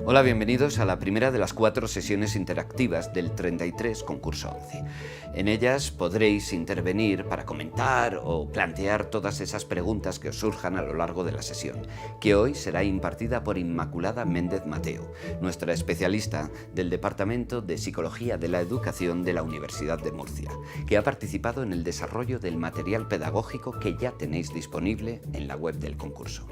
Hola, bienvenidos a la primera de las 4 sesiones interactivas del 33 concurso 11. En ellas podréis intervenir para comentar o plantear todas esas preguntas que os surjan a lo largo de la sesión, que hoy será impartida por Inmaculada Méndez Mateo, nuestra especialista del Departamento de Psicología de la Educación de la Universidad de Murcia, que ha participado en el desarrollo del material pedagógico que ya tenéis disponible en la web del concurso.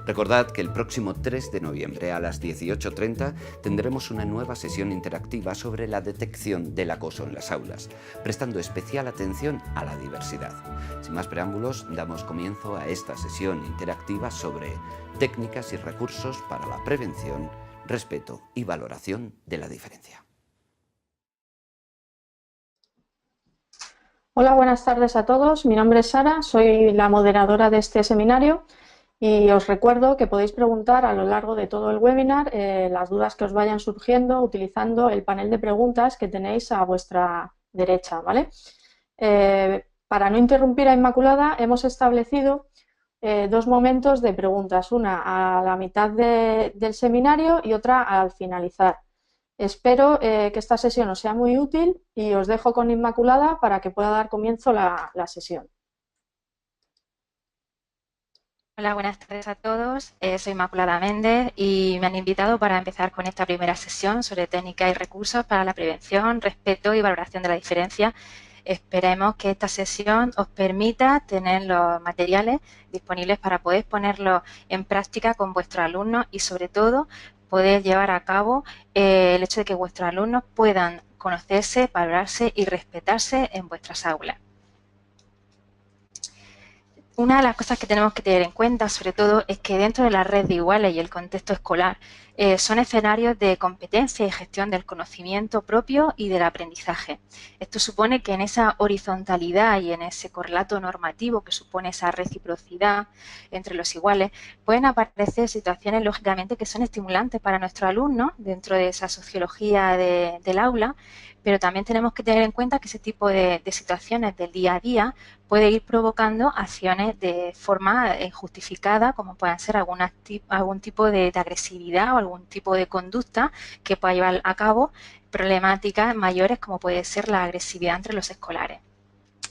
Recordad que el próximo 3 de noviembre a las 18:30 tendremos una nueva sesión interactiva sobre la detección del acoso en las aulas, prestando especial atención a la diversidad. Sin más preámbulos, damos comienzo a esta sesión interactiva sobre técnicas y recursos para la prevención, respeto y valoración de la diferencia. Hola, buenas tardes a todos. Mi nombre es Sara, soy la moderadora de este seminario. Y os recuerdo que podéis preguntar a lo largo de todo el webinar las dudas que os vayan surgiendo utilizando el panel de preguntas que tenéis a vuestra derecha, ¿vale? Para no interrumpir a Inmaculada, hemos establecido 2 momentos de preguntas, una a la mitad del seminario y otra al finalizar. Espero que esta sesión os sea muy útil y os dejo con Inmaculada para que pueda dar comienzo la sesión. Hola, buenas tardes a todos. Soy Inmaculada Méndez y me han invitado para empezar con esta primera sesión sobre técnicas y recursos para la prevención, respeto y valoración de la diferencia. Esperemos que esta sesión os permita tener los materiales disponibles para poder ponerlos en práctica con vuestros alumnos y, sobre todo, poder llevar a cabo el hecho de que vuestros alumnos puedan conocerse, valorarse y respetarse en vuestras aulas. Una de las cosas que tenemos que tener en cuenta, sobre todo, es que dentro de la red de iguales y el contexto escolar son escenarios de competencia y gestión del conocimiento propio y del aprendizaje. Esto supone que en esa horizontalidad y en ese correlato normativo que supone esa reciprocidad entre los iguales, pueden aparecer situaciones, lógicamente, que son estimulantes para nuestros alumnos dentro de esa sociología del aula, pero también tenemos que tener en cuenta que ese tipo de situaciones del día a día puede ir provocando acciones de forma injustificada, como pueden ser algún tipo de agresividad o algún tipo de conducta que pueda llevar a cabo problemáticas mayores como puede ser la agresividad entre los escolares.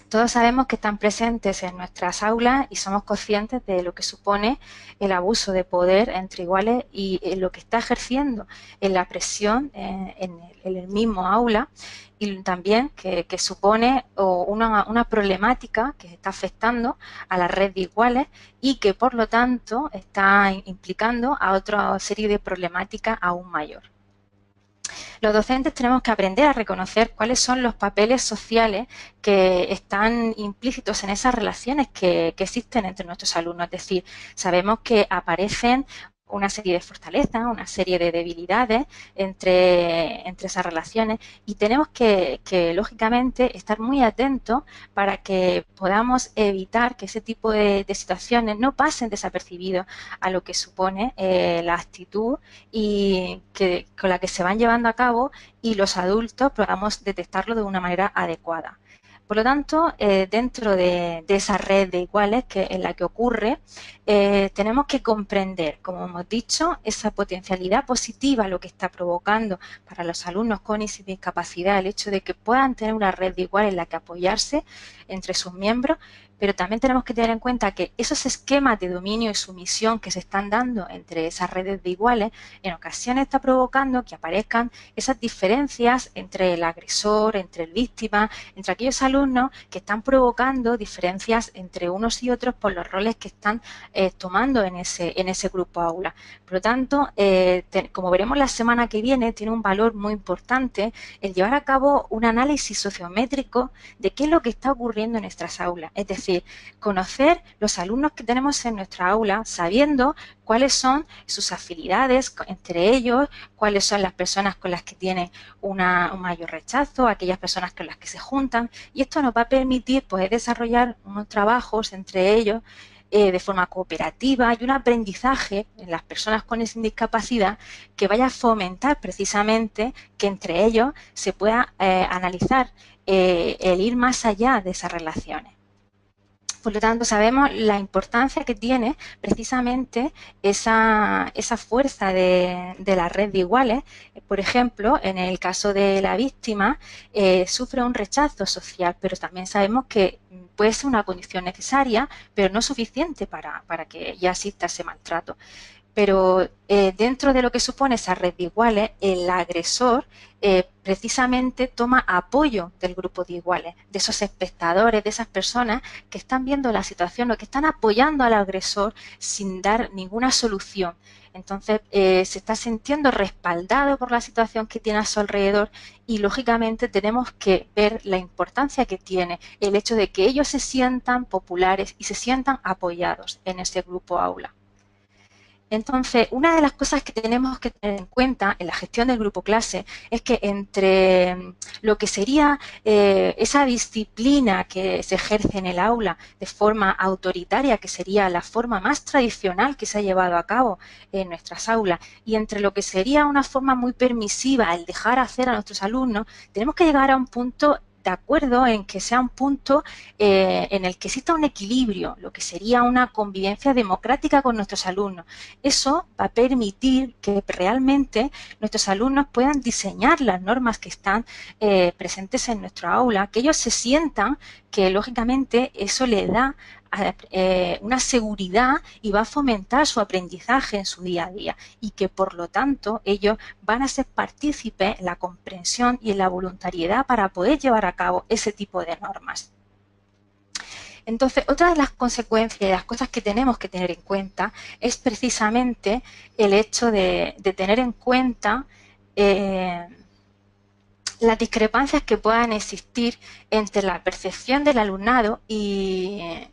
Todos sabemos que están presentes en nuestras aulas y somos conscientes de lo que supone el abuso de poder entre iguales y lo que está ejerciendo en la presión en el mismo aula y también que supone una problemática que está afectando a la red de iguales y que por lo tanto está implicando a otra serie de problemáticas aún mayor. Los docentes tenemos que aprender a reconocer cuáles son los papeles sociales que están implícitos en esas relaciones que existen entre nuestros alumnos. Es decir, sabemos que aparecen una serie de fortalezas, una serie de debilidades entre esas relaciones y tenemos que lógicamente estar muy atentos para que podamos evitar que ese tipo de situaciones no pasen desapercibidos a lo que supone la actitud y con la que se van llevando a cabo y los adultos podamos detectarlo de una manera adecuada. Por lo tanto, dentro de esa red de iguales en la que ocurre, tenemos que comprender, como hemos dicho, esa potencialidad positiva, lo que está provocando para los alumnos con discapacidad, el hecho de que puedan tener una red de iguales en la que apoyarse entre sus miembros, pero también tenemos que tener en cuenta que esos esquemas de dominio y sumisión que se están dando entre esas redes de iguales, en ocasiones está provocando que aparezcan esas diferencias entre el agresor, entre el víctima, entre aquellos alumnos que están provocando diferencias entre unos y otros por los roles que están tomando en ese grupo aula. Por lo tanto, como veremos la semana que viene, tiene un valor muy importante el llevar a cabo un análisis sociométrico de qué es lo que está ocurriendo en nuestras aulas. Es decir, conocer los alumnos que tenemos en nuestra aula, sabiendo cuáles son sus afinidades entre ellos, cuáles son las personas con las que tienen un mayor rechazo, aquellas personas con las que se juntan, y esto nos va a permitir poder desarrollar unos trabajos entre ellos de forma cooperativa y un aprendizaje en las personas con discapacidad que vaya a fomentar precisamente que entre ellos se pueda analizar el ir más allá de esas relaciones. Por lo tanto, sabemos la importancia que tiene precisamente esa fuerza de la red de iguales. Por ejemplo, en el caso de la víctima, sufre un rechazo social, pero también sabemos que puede ser una condición necesaria, pero no suficiente para que ya exista ese maltrato. Pero dentro de lo que supone esa red de iguales, el agresor precisamente toma apoyo del grupo de iguales, de esos espectadores, de esas personas que están viendo la situación o que están apoyando al agresor sin dar ninguna solución. Entonces se está sintiendo respaldado por la situación que tiene a su alrededor y lógicamente tenemos que ver la importancia que tiene el hecho de que ellos se sientan populares y se sientan apoyados en ese grupo aula. Entonces, una de las cosas que tenemos que tener en cuenta en la gestión del grupo clase es que entre lo que sería esa disciplina que se ejerce en el aula de forma autoritaria, que sería la forma más tradicional que se ha llevado a cabo en nuestras aulas, y entre lo que sería una forma muy permisiva, el dejar hacer a nuestros alumnos, tenemos que llegar a un punto de acuerdo en que sea un punto en el que exista un equilibrio, lo que sería una convivencia democrática con nuestros alumnos. Eso va a permitir que realmente nuestros alumnos puedan diseñar las normas que están presentes en nuestro aula, que ellos se sientan que lógicamente eso le da una seguridad y va a fomentar su aprendizaje en su día a día y que por lo tanto ellos van a ser partícipes en la comprensión y en la voluntariedad para poder llevar a cabo ese tipo de normas. Entonces, otra de las consecuencias y las cosas que tenemos que tener en cuenta es precisamente el hecho de tener en cuenta las discrepancias que puedan existir entre la percepción del alumnado y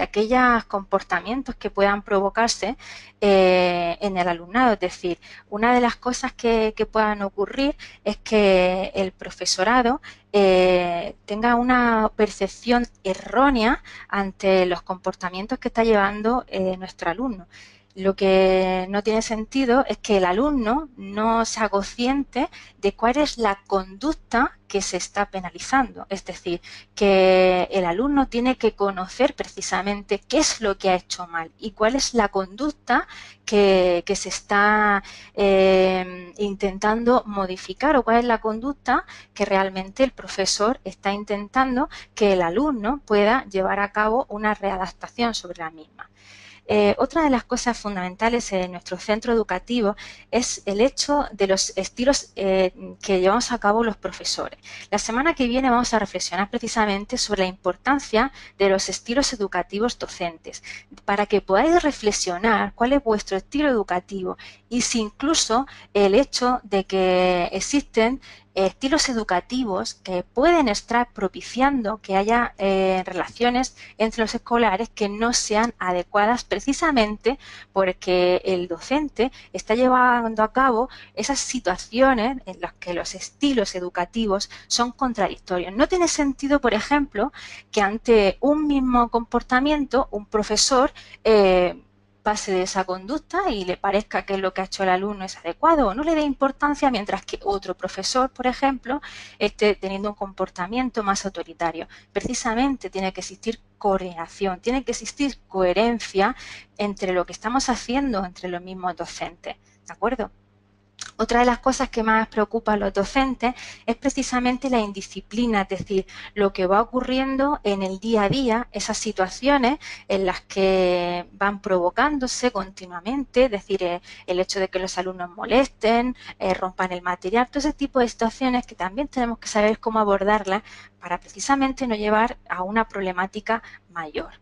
aquellos comportamientos que puedan provocarse en el alumnado. Es decir, una de las cosas que puedan ocurrir es que el profesorado tenga una percepción errónea ante los comportamientos que está llevando nuestro alumno. Lo que no tiene sentido es que el alumno no sea consciente de cuál es la conducta que se está penalizando. Es decir, que el alumno tiene que conocer precisamente qué es lo que ha hecho mal y cuál es la conducta que se está intentando modificar o cuál es la conducta que realmente el profesor está intentando que el alumno pueda llevar a cabo una readaptación sobre la misma. Otra de las cosas fundamentales en nuestro centro educativo es el hecho de los estilos que llevamos a cabo los profesores. La semana que viene vamos a reflexionar precisamente sobre la importancia de los estilos educativos docentes, para que podáis reflexionar cuál es vuestro estilo educativo y si incluso el hecho de que existen estilos educativos que pueden estar propiciando que haya relaciones entre los escolares que no sean adecuadas precisamente porque el docente está llevando a cabo esas situaciones en las que los estilos educativos son contradictorios. No tiene sentido, por ejemplo, que ante un mismo comportamiento un profesor pase de esa conducta y le parezca que lo que ha hecho el alumno es adecuado o no le dé importancia, mientras que otro profesor, por ejemplo, esté teniendo un comportamiento más autoritario. Precisamente tiene que existir coordinación, tiene que existir coherencia entre lo que estamos haciendo entre los mismos docentes, ¿de acuerdo? Otra de las cosas que más preocupa a los docentes es precisamente la indisciplina, es decir, lo que va ocurriendo en el día a día, esas situaciones en las que van provocándose continuamente, es decir, el hecho de que los alumnos molesten, rompan el material, todo ese tipo de situaciones que también tenemos que saber cómo abordarlas para precisamente no llevar a una problemática mayor.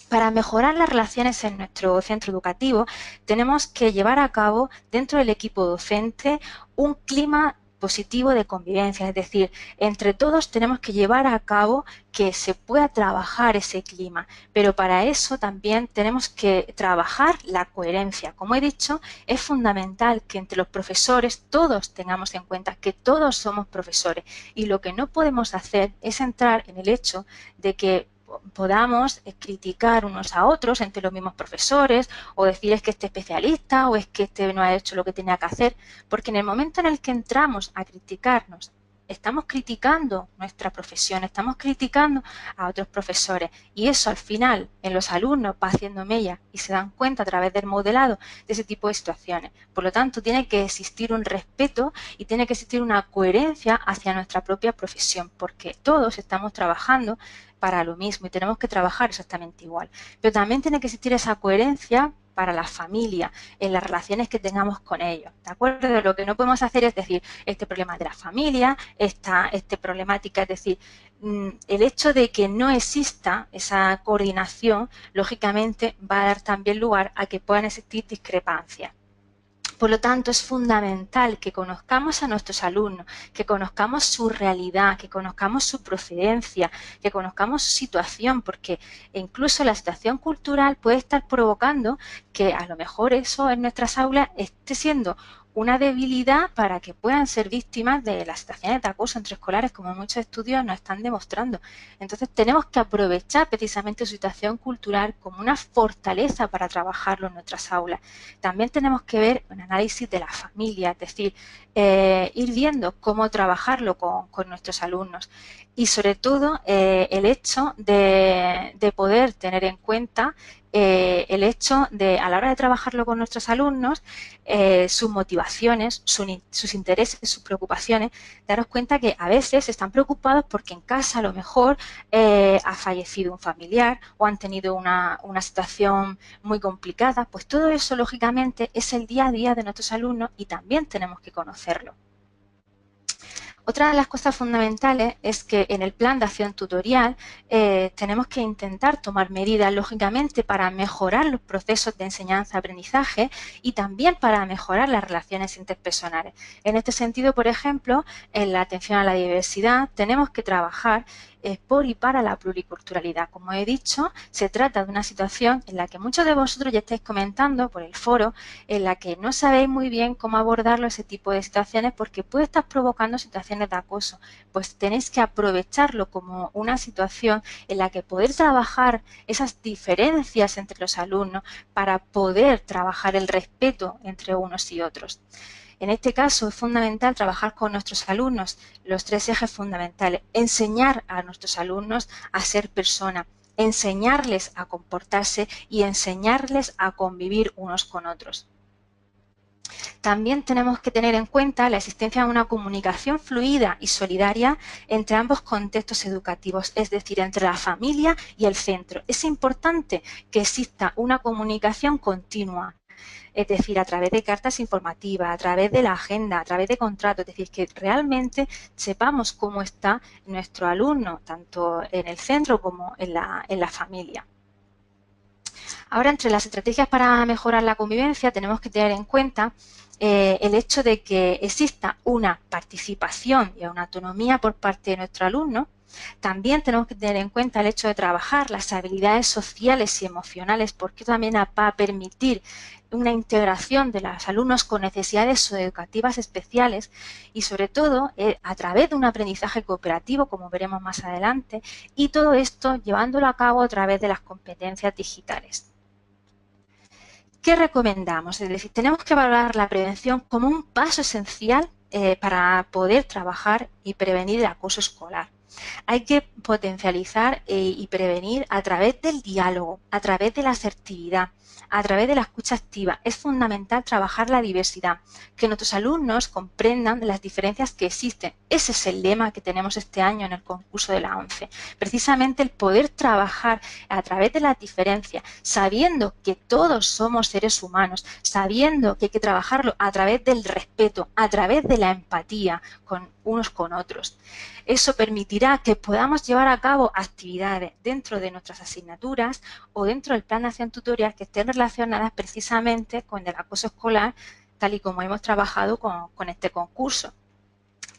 Para mejorar las relaciones en nuestro centro educativo, tenemos que llevar a cabo dentro del equipo docente un clima positivo de convivencia, es decir, entre todos tenemos que llevar a cabo que se pueda trabajar ese clima, pero para eso también tenemos que trabajar la coherencia. Como he dicho, es fundamental que entre los profesores todos tengamos en cuenta que todos somos profesores y lo que no podemos hacer es entrar en el hecho de que podamos criticar unos a otros entre los mismos profesores, o decir es que este especialista o es que este no ha hecho lo que tenía que hacer, porque en el momento en el que entramos a criticarnos, estamos criticando nuestra profesión, estamos criticando a otros profesores, y eso al final en los alumnos va haciendo mella y se dan cuenta a través del modelado de ese tipo de situaciones. Por lo tanto, tiene que existir un respeto y tiene que existir una coherencia hacia nuestra propia profesión, porque todos estamos trabajando para lo mismo y tenemos que trabajar exactamente igual. Pero también tiene que existir esa coherencia para la familia, en las relaciones que tengamos con ellos, ¿de acuerdo? Lo que no podemos hacer es decir, este problema es de la familia, esta problemática, es decir, el hecho de que no exista esa coordinación, lógicamente va a dar también lugar a que puedan existir discrepancias. Por lo tanto, es fundamental que conozcamos a nuestros alumnos, que conozcamos su realidad, que conozcamos su procedencia, que conozcamos su situación, porque incluso la situación cultural puede estar provocando que a lo mejor eso en nuestras aulas esté siendo una debilidad para que puedan ser víctimas de las situaciones de acoso entre escolares, como muchos estudios nos están demostrando. Entonces tenemos que aprovechar precisamente su situación cultural como una fortaleza para trabajarlo en nuestras aulas. También tenemos que ver un análisis de la familia, es decir, ir viendo cómo trabajarlo con nuestros alumnos. Y sobre todo el hecho de poder tener en cuenta el hecho de, a la hora de trabajarlo con nuestros alumnos, sus motivaciones, sus intereses, sus preocupaciones, daros cuenta que a veces están preocupados porque en casa a lo mejor ha fallecido un familiar o han tenido una situación muy complicada. Pues todo eso, lógicamente, es el día a día de nuestros alumnos y también tenemos que conocerlo. Otra de las cosas fundamentales es que en el plan de acción tutorial tenemos que intentar tomar medidas, lógicamente, para mejorar los procesos de enseñanza-aprendizaje y también para mejorar las relaciones interpersonales. En este sentido, por ejemplo, en la atención a la diversidad tenemos que trabajar por y para la pluriculturalidad. Como he dicho, se trata de una situación en la que muchos de vosotros ya estáis comentando por el foro, en la que no sabéis muy bien cómo abordarlo ese tipo de situaciones porque puede estar provocando situaciones de acoso. Pues tenéis que aprovecharlo como una situación en la que poder trabajar esas diferencias entre los alumnos para poder trabajar el respeto entre unos y otros. En este caso es fundamental trabajar con nuestros alumnos los tres ejes fundamentales. Enseñar a nuestros alumnos a ser personas, enseñarles a comportarse y enseñarles a convivir unos con otros. También tenemos que tener en cuenta la existencia de una comunicación fluida y solidaria entre ambos contextos educativos, es decir, entre la familia y el centro. Es importante que exista una comunicación continua, es decir, a través de cartas informativas, a través de la agenda, a través de contratos, es decir, que realmente sepamos cómo está nuestro alumno, tanto en el centro como en la familia. Ahora, entre las estrategias para mejorar la convivencia, tenemos que tener en cuenta el hecho de que exista una participación y una autonomía por parte de nuestro alumno. También tenemos que tener en cuenta el hecho de trabajar las habilidades sociales y emocionales, porque también va a permitir una integración de los alumnos con necesidades educativas especiales y sobre todo a través de un aprendizaje cooperativo, como veremos más adelante, y todo esto llevándolo a cabo a través de las competencias digitales. ¿Qué recomendamos? Es decir, tenemos que valorar la prevención como un paso esencial para poder trabajar y prevenir el acoso escolar. Hay que potencializar y prevenir a través del diálogo, a través de la asertividad, a través de la escucha activa. Es fundamental trabajar la diversidad, que nuestros alumnos comprendan las diferencias que existen. Ese es el lema que tenemos este año en el concurso de la ONCE. Precisamente el poder trabajar a través de las diferencias, sabiendo que todos somos seres humanos, sabiendo que hay que trabajarlo a través del respeto, a través de la empatía con unos con otros. Eso permitirá que podamos llevar a cabo actividades dentro de nuestras asignaturas o dentro del plan de acción tutorial que estén relacionadas precisamente con el acoso escolar, tal y como hemos trabajado con este concurso.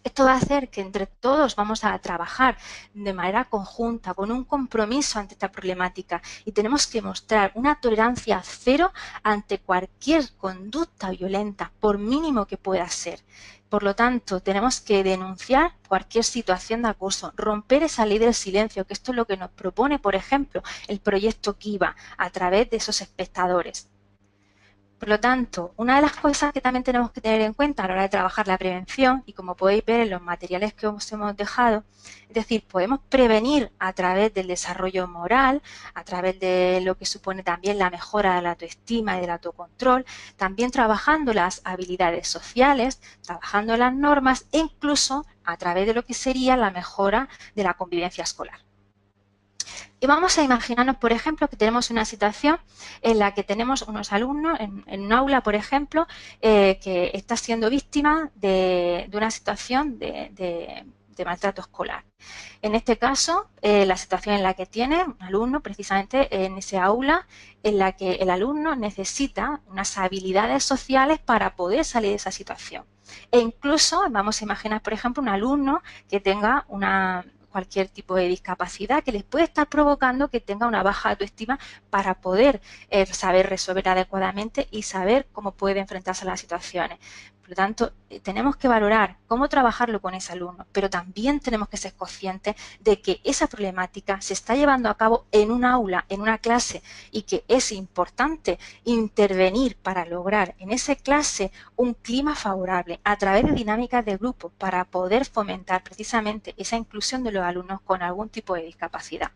Esto va a hacer que entre todos vamos a trabajar de manera conjunta, con un compromiso ante esta problemática, y tenemos que mostrar una tolerancia cero ante cualquier conducta violenta, por mínimo que pueda ser. Por lo tanto, tenemos que denunciar cualquier situación de acoso, romper esa ley del silencio, que esto es lo que nos propone, por ejemplo, el proyecto Kiva, a través de esos espectadores. Por lo tanto, una de las cosas que también tenemos que tener en cuenta a la hora de trabajar la prevención, y como podéis ver en los materiales que os hemos dejado, es decir, podemos prevenir a través del desarrollo moral, a través de lo que supone también la mejora de la autoestima y del autocontrol, también trabajando las habilidades sociales, trabajando las normas e incluso a través de lo que sería la mejora de la convivencia escolar. Y vamos a imaginarnos, por ejemplo, que tenemos una situación en la que tenemos unos alumnos en un aula, por ejemplo, que está siendo víctima de una situación de maltrato escolar. En este caso, la situación en la que tiene un alumno, precisamente en ese aula, en la que el alumno necesita unas habilidades sociales para poder salir de esa situación. E incluso vamos a imaginar, por ejemplo, un alumno que tenga cualquier tipo de discapacidad que les puede estar provocando que tenga una baja autoestima para poder saber resolver adecuadamente y saber cómo puede enfrentarse a las situaciones. Por lo tanto, tenemos que valorar cómo trabajarlo con ese alumno, pero también tenemos que ser conscientes de que esa problemática se está llevando a cabo en un aula, en una clase, y que es importante intervenir para lograr en esa clase un clima favorable a través de dinámicas de grupo para poder fomentar precisamente esa inclusión de los alumnos con algún tipo de discapacidad.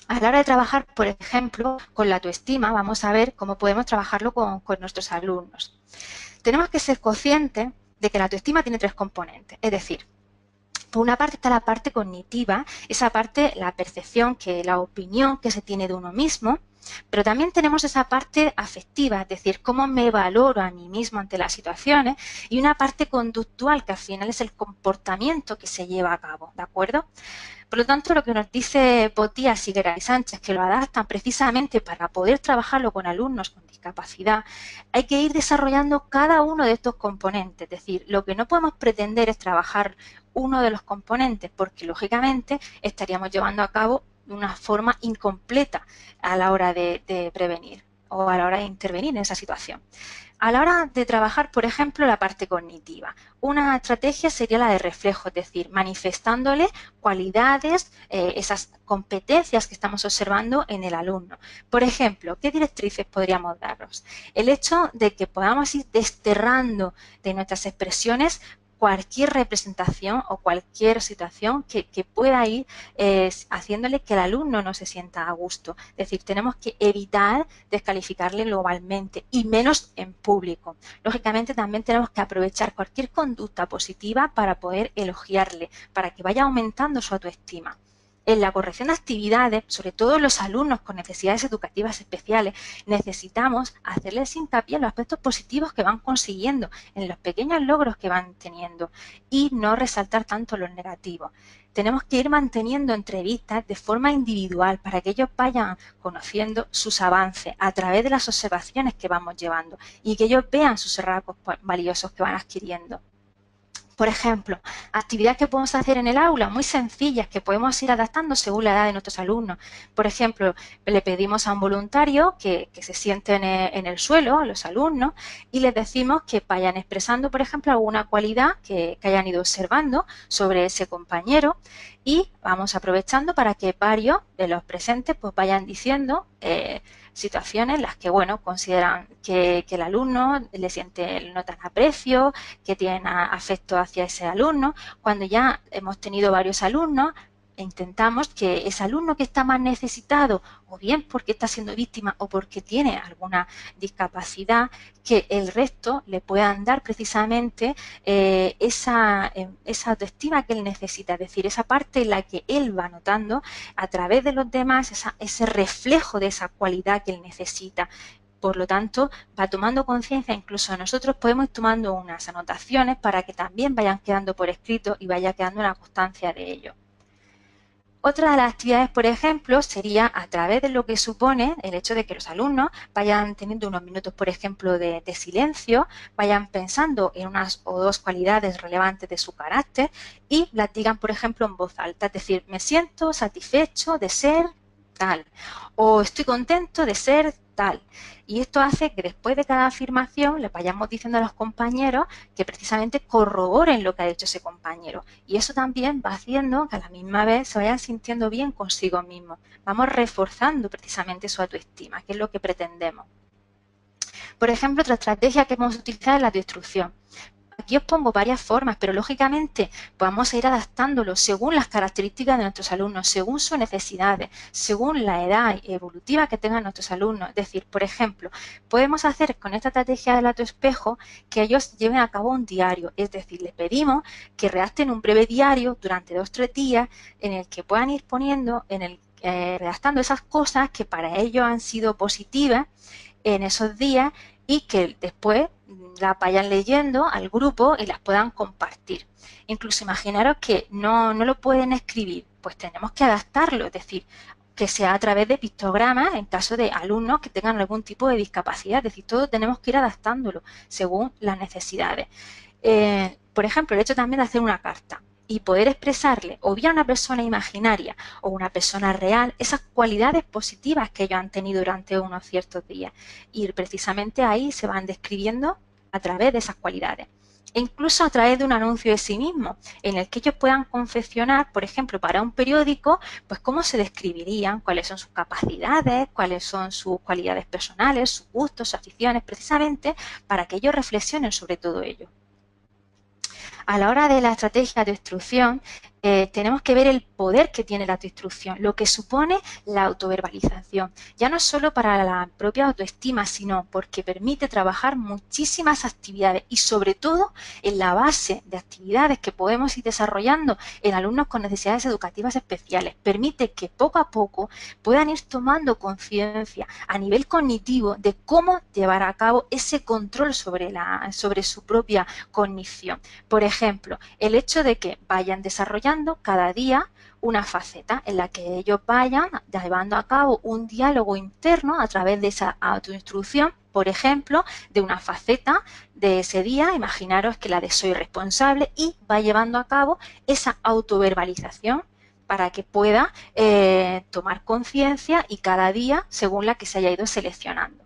A la hora de trabajar, por ejemplo, con la autoestima, vamos a ver cómo podemos trabajarlo con nuestros alumnos. Tenemos que ser conscientes de que la autoestima tiene tres componentes, es decir, por una parte está la parte cognitiva, esa parte, la percepción, la opinión que se tiene de uno mismo, pero también tenemos esa parte afectiva, es decir, cómo me valoro a mí mismo ante las situaciones, y una parte conductual, que al final es el comportamiento que se lleva a cabo, ¿de acuerdo? Por lo tanto, lo que nos dice Potía, Siguera y Sánchez, que lo adaptan precisamente para poder trabajarlo con alumnos con discapacidad, hay que ir desarrollando cada uno de estos componentes. Es decir, lo que no podemos pretender es trabajar uno de los componentes, porque lógicamente estaríamos llevando a cabo de una forma incompleta a la hora de prevenir o a la hora de intervenir en esa situación. A la hora de trabajar, por ejemplo, la parte cognitiva, una estrategia sería la de reflejo, es decir, manifestándole cualidades, esas competencias que estamos observando en el alumno. Por ejemplo, ¿qué directrices podríamos darnos? El hecho de que podamos ir desterrando de nuestras expresiones cualquier representación o cualquier situación que pueda ir haciéndole que el alumno no se sienta a gusto. Es decir, tenemos que evitar descalificarle globalmente y menos en público. Lógicamente también tenemos que aprovechar cualquier conducta positiva para poder elogiarle, para que vaya aumentando su autoestima. En la corrección de actividades, sobre todo los alumnos con necesidades educativas especiales, necesitamos hacerles hincapié en los aspectos positivos que van consiguiendo, en los pequeños logros que van teniendo y no resaltar tanto los negativos. Tenemos que ir manteniendo entrevistas de forma individual para que ellos vayan conociendo sus avances a través de las observaciones que vamos llevando y que ellos vean sus rasgos valiosos que van adquiriendo. Por ejemplo, actividades que podemos hacer en el aula, muy sencillas, que podemos ir adaptando según la edad de nuestros alumnos. Por ejemplo, le pedimos a un voluntario que se sienten en el suelo, a los alumnos, y les decimos que vayan expresando, por ejemplo, alguna cualidad que hayan ido observando sobre ese compañero, y vamos aprovechando para que varios de los presentes pues vayan diciendo situaciones en las que, bueno, consideran que el alumno le siente, notan aprecio, que tienen afecto hacia ese alumno. Cuando ya hemos tenido varios alumnos, intentamos que ese alumno que está más necesitado, o bien porque está siendo víctima o porque tiene alguna discapacidad, que el resto le puedan dar precisamente esa autoestima que él necesita, es decir, esa parte en la que él va notando a través de los demás ese reflejo de esa cualidad que él necesita. Por lo tanto, va tomando conciencia, incluso nosotros podemos ir tomando unas anotaciones para que también vayan quedando por escrito y vaya quedando una constancia de ello. Otra de las actividades, por ejemplo, sería a través de lo que supone el hecho de que los alumnos vayan teniendo unos minutos, por ejemplo, de silencio, vayan pensando en unas o dos cualidades relevantes de su carácter y las digan, por ejemplo, en voz alta. Es decir, me siento satisfecho de ser tal o estoy contento de ser tal. Y esto hace que después de cada afirmación le vayamos diciendo a los compañeros que precisamente corroboren lo que ha dicho ese compañero. Y eso también va haciendo que a la misma vez se vayan sintiendo bien consigo mismos. Vamos reforzando precisamente su autoestima, que es lo que pretendemos. Por ejemplo, otra estrategia que vamos a utilizar es la destrucción. Aquí os pongo varias formas, pero lógicamente vamos a ir adaptándolo según las características de nuestros alumnos, según sus necesidades, según la edad evolutiva que tengan nuestros alumnos. Es decir, por ejemplo, podemos hacer con esta estrategia del autoespejo que ellos lleven a cabo un diario. Es decir, les pedimos que redacten un breve diario durante 2 o 3 días en el que puedan ir poniendo, redactando esas cosas que para ellos han sido positivas en esos días y que después las vayan leyendo al grupo y las puedan compartir. Incluso imaginaros que no lo pueden escribir, pues tenemos que adaptarlo, es decir, que sea a través de pictogramas en caso de alumnos que tengan algún tipo de discapacidad, es decir, todo tenemos que ir adaptándolo según las necesidades. Por ejemplo, el hecho también de hacer una carta y poder expresarle o bien a una persona imaginaria o una persona real esas cualidades positivas que ellos han tenido durante unos ciertos días. Y precisamente ahí se van describiendo a través de esas cualidades. E incluso a través de un anuncio de sí mismo, en el que ellos puedan confeccionar, por ejemplo, para un periódico, pues cómo se describirían, cuáles son sus capacidades, cuáles son sus cualidades personales, sus gustos, sus aficiones, precisamente para que ellos reflexionen sobre todo ello. A la hora de la estrategia de instrucción, tenemos que ver el poder que tiene la autoinstrucción, lo que supone la autoverbalización, ya no solo para la propia autoestima, sino porque permite trabajar muchísimas actividades y sobre todo en la base de actividades que podemos ir desarrollando en alumnos con necesidades educativas especiales. Permite que poco a poco puedan ir tomando conciencia a nivel cognitivo de cómo llevar a cabo ese control sobre su propia cognición. Por ejemplo, el hecho de que vayan desarrollando cada día una faceta en la que ellos vayan llevando a cabo un diálogo interno a través de esa autoinstrucción, por ejemplo, de una faceta de ese día, imaginaros que la de soy responsable, y va llevando a cabo esa autoverbalización para que pueda tomar conciencia y cada día según la que se haya ido seleccionando.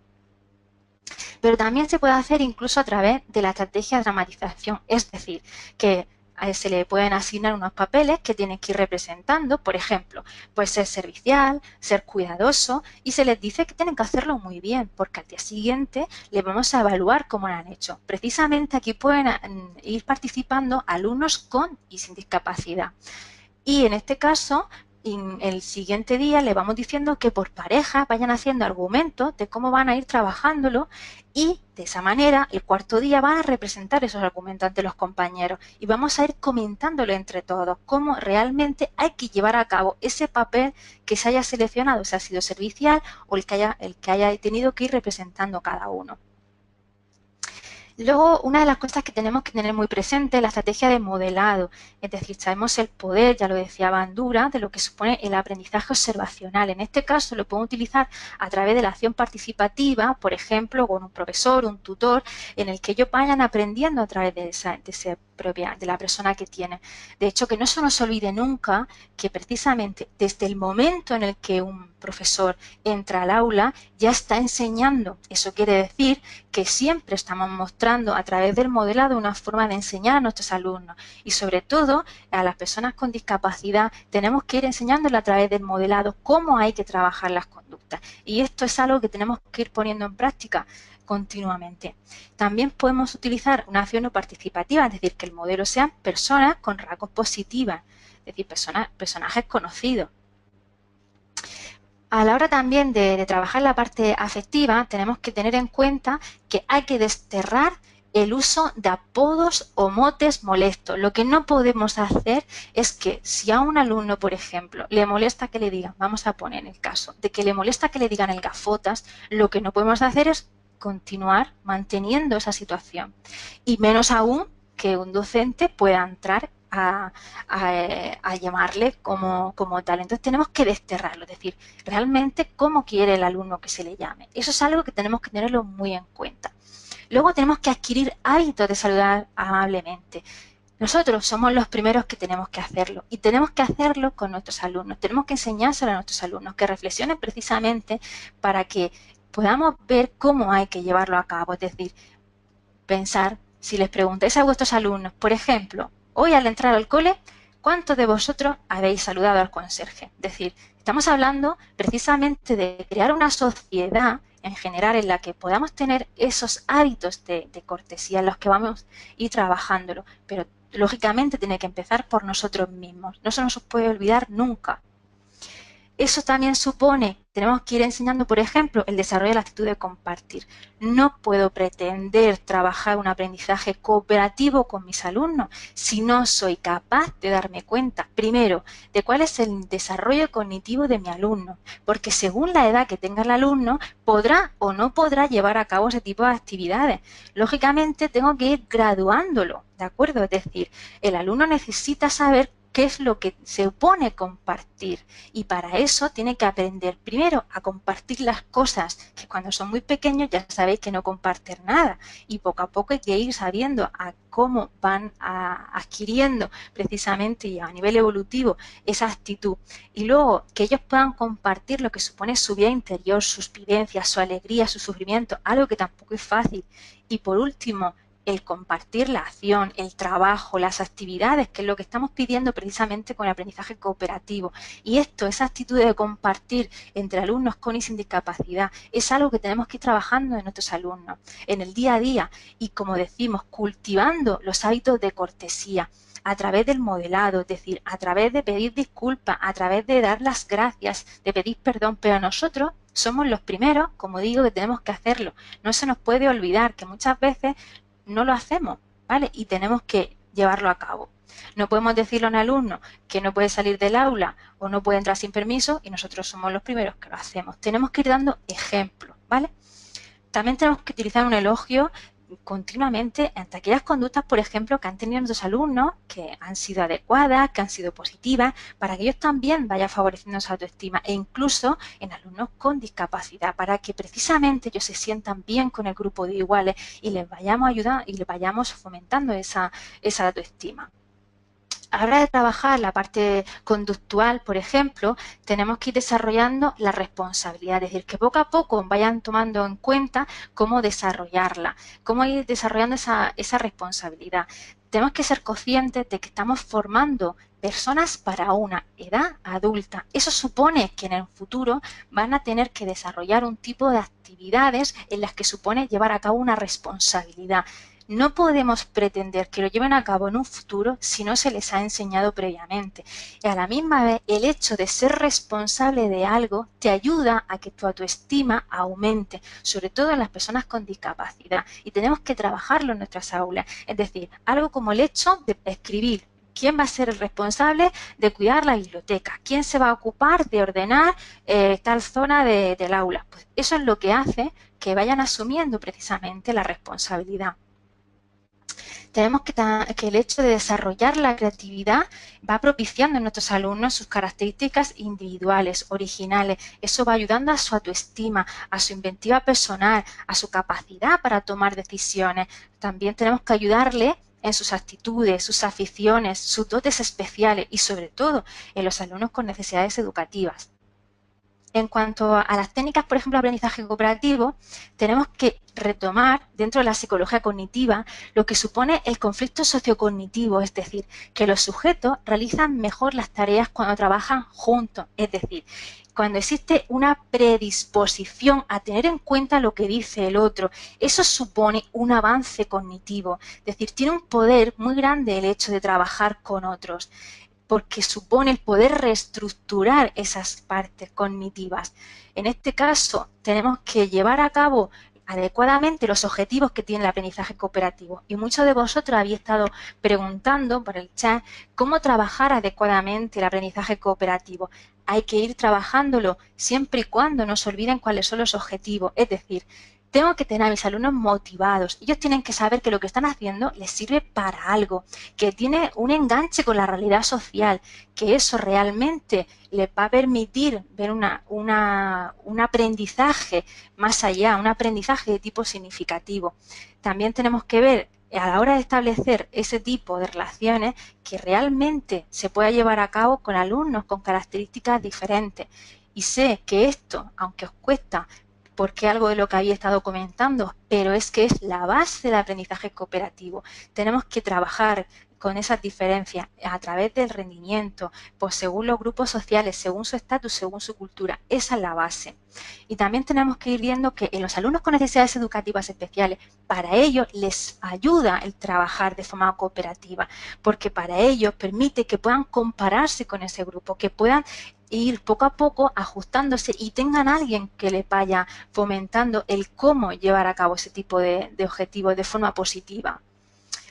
Pero también se puede hacer incluso a través de la estrategia de dramatización, es decir, que se le pueden asignar unos papeles que tienen que ir representando, por ejemplo, pues ser servicial, ser cuidadoso, y se les dice que tienen que hacerlo muy bien, porque al día siguiente les vamos a evaluar cómo lo han hecho. Precisamente aquí pueden ir participando alumnos con y sin discapacidad. Y en este caso, el siguiente día le vamos diciendo que por pareja vayan haciendo argumentos de cómo van a ir trabajándolo y de esa manera el cuarto día van a representar esos argumentos ante los compañeros y vamos a ir comentándolo entre todos cómo realmente hay que llevar a cabo ese papel que se haya seleccionado, si ha sido servicial o el que haya tenido que ir representando cada uno. Luego, una de las cosas que tenemos que tener muy presente es la estrategia de modelado, es decir, sabemos el poder, ya lo decía Bandura, de lo que supone el aprendizaje observacional. En este caso lo podemos utilizar a través de la acción participativa, por ejemplo, con un profesor, un tutor, en el que ellos vayan aprendiendo a través de la persona que tiene. De hecho, que no se nos olvide nunca que precisamente desde el momento en el que un profesor entra al aula ya está enseñando. Eso quiere decir que siempre estamos mostrando a través del modelado una forma de enseñar a nuestros alumnos y sobre todo a las personas con discapacidad tenemos que ir enseñándole a través del modelado cómo hay que trabajar las conductas y esto es algo que tenemos que ir poniendo en práctica continuamente. También podemos utilizar una acción no participativa, es decir, que el modelo sean personas con rasgos positivos, es decir, personajes conocidos. A la hora también de trabajar la parte afectiva, tenemos que tener en cuenta que hay que desterrar el uso de apodos o motes molestos. Lo que no podemos hacer es que si a un alumno, por ejemplo, le molesta que le digan, vamos a poner el caso, de que le molesta que le digan el gafotas, lo que no podemos hacer es continuar manteniendo esa situación. Y menos aún que un docente pueda entrar a llamarle como tal. Entonces tenemos que desterrarlo, es decir, realmente cómo quiere el alumno que se le llame. Eso es algo que tenemos que tenerlo muy en cuenta. Luego tenemos que adquirir hábitos de saludar amablemente. Nosotros somos los primeros que tenemos que hacerlo y tenemos que hacerlo con nuestros alumnos. Tenemos que enseñárselo a nuestros alumnos, que reflexionen precisamente para que podamos ver cómo hay que llevarlo a cabo. Es decir, pensar, si les preguntáis a vuestros alumnos, por ejemplo, hoy al entrar al cole, ¿cuántos de vosotros habéis saludado al conserje? Es decir, estamos hablando precisamente de crear una sociedad en general en la que podamos tener esos hábitos de cortesía en los que vamos a ir trabajándolo, pero lógicamente tiene que empezar por nosotros mismos, no se nos puede olvidar nunca. Eso también supone, tenemos que ir enseñando, por ejemplo, el desarrollo de la actitud de compartir. No puedo pretender trabajar un aprendizaje cooperativo con mis alumnos si no soy capaz de darme cuenta, primero, de cuál es el desarrollo cognitivo de mi alumno, porque según la edad que tenga el alumno, podrá o no podrá llevar a cabo ese tipo de actividades. Lógicamente, tengo que ir graduándolo, ¿de acuerdo? Es decir, el alumno necesita saber qué es lo que se supone compartir y para eso tiene que aprender primero a compartir las cosas que cuando son muy pequeños ya sabéis que no comparten nada y poco a poco hay que ir sabiendo a cómo van adquiriendo precisamente y a nivel evolutivo esa actitud y luego que ellos puedan compartir lo que supone su vida interior, sus vivencias, su alegría, su sufrimiento, algo que tampoco es fácil y por último el compartir la acción, el trabajo, las actividades, que es lo que estamos pidiendo precisamente con el aprendizaje cooperativo. Y esto, esa actitud de compartir entre alumnos con y sin discapacidad, es algo que tenemos que ir trabajando en nuestros alumnos, en el día a día y, como decimos, cultivando los hábitos de cortesía a través del modelado, es decir, a través de pedir disculpas, a través de dar las gracias, de pedir perdón, pero nosotros somos los primeros, como digo, que tenemos que hacerlo. No se nos puede olvidar que muchas veces no lo hacemos, ¿vale? Y tenemos que llevarlo a cabo. No podemos decirle a un alumno que no puede salir del aula o no puede entrar sin permiso y nosotros somos los primeros que lo hacemos. Tenemos que ir dando ejemplos, ¿vale? También tenemos que utilizar un elogio continuamente ante aquellas conductas, por ejemplo, que han tenido nuestros alumnos, que han sido adecuadas, que han sido positivas, para que ellos también vayan favoreciendo su autoestima e incluso en alumnos con discapacidad, para que precisamente ellos se sientan bien con el grupo de iguales y les vayamos ayudando y les vayamos fomentando esa autoestima. A la hora de trabajar la parte conductual, por ejemplo, tenemos que ir desarrollando la responsabilidad, es decir, que poco a poco vayan tomando en cuenta cómo desarrollarla, cómo ir desarrollando esa responsabilidad. Tenemos que ser conscientes de que estamos formando personas para una edad adulta. Eso supone que en el futuro van a tener que desarrollar un tipo de actividades en las que supone llevar a cabo una responsabilidad. No podemos pretender que lo lleven a cabo en un futuro si no se les ha enseñado previamente. Y a la misma vez, el hecho de ser responsable de algo te ayuda a que tu autoestima aumente, sobre todo en las personas con discapacidad. Y tenemos que trabajarlo en nuestras aulas. Es decir, algo como el hecho de escribir. ¿Quién va a ser el responsable de cuidar la biblioteca? ¿Quién se va a ocupar de ordenar tal zona del aula? Pues eso es lo que hace que vayan asumiendo precisamente la responsabilidad. Tenemos que el hecho de desarrollar la creatividad va propiciando en nuestros alumnos sus características individuales, originales. Eso va ayudando a su autoestima, a su inventiva personal, a su capacidad para tomar decisiones. También tenemos que ayudarle en sus actitudes, sus aficiones, sus dotes especiales y sobre todo en los alumnos con necesidades educativas. En cuanto a las técnicas, por ejemplo, de aprendizaje cooperativo, tenemos que retomar dentro de la psicología cognitiva lo que supone el conflicto sociocognitivo, es decir, que los sujetos realizan mejor las tareas cuando trabajan juntos, es decir, cuando existe una predisposición a tener en cuenta lo que dice el otro. Eso supone un avance cognitivo, es decir, tiene un poder muy grande el hecho de trabajar con otros, porque supone el poder reestructurar esas partes cognitivas. En este caso, tenemos que llevar a cabo adecuadamente los objetivos que tiene el aprendizaje cooperativo. Y muchos de vosotros habéis estado preguntando por el chat cómo trabajar adecuadamente el aprendizaje cooperativo. Hay que ir trabajándolo siempre y cuando no se olviden cuáles son los objetivos. Es decir, Tengo que tener a mis alumnos motivados. Ellos tienen que saber que lo que están haciendo les sirve para algo, que tiene un enganche con la realidad social, que eso realmente les va a permitir ver un aprendizaje más allá, un aprendizaje de tipo significativo. También tenemos que ver a la hora de establecer ese tipo de relaciones que realmente se pueda llevar a cabo con alumnos con características diferentes. Y sé que esto, aunque os cuesta, porque algo de lo que había estado comentando, pero es que es la base del aprendizaje cooperativo. Tenemos que trabajar con esas diferencias a través del rendimiento, pues según los grupos sociales, según su estatus, según su cultura. Esa es la base. Y también tenemos que ir viendo que en los alumnos con necesidades educativas especiales, para ellos les ayuda el trabajar de forma cooperativa, porque para ellos permite que puedan compararse con ese grupo, que puedan ir poco a poco ajustándose y tengan alguien que les vaya fomentando el cómo llevar a cabo ese tipo de objetivos de forma positiva.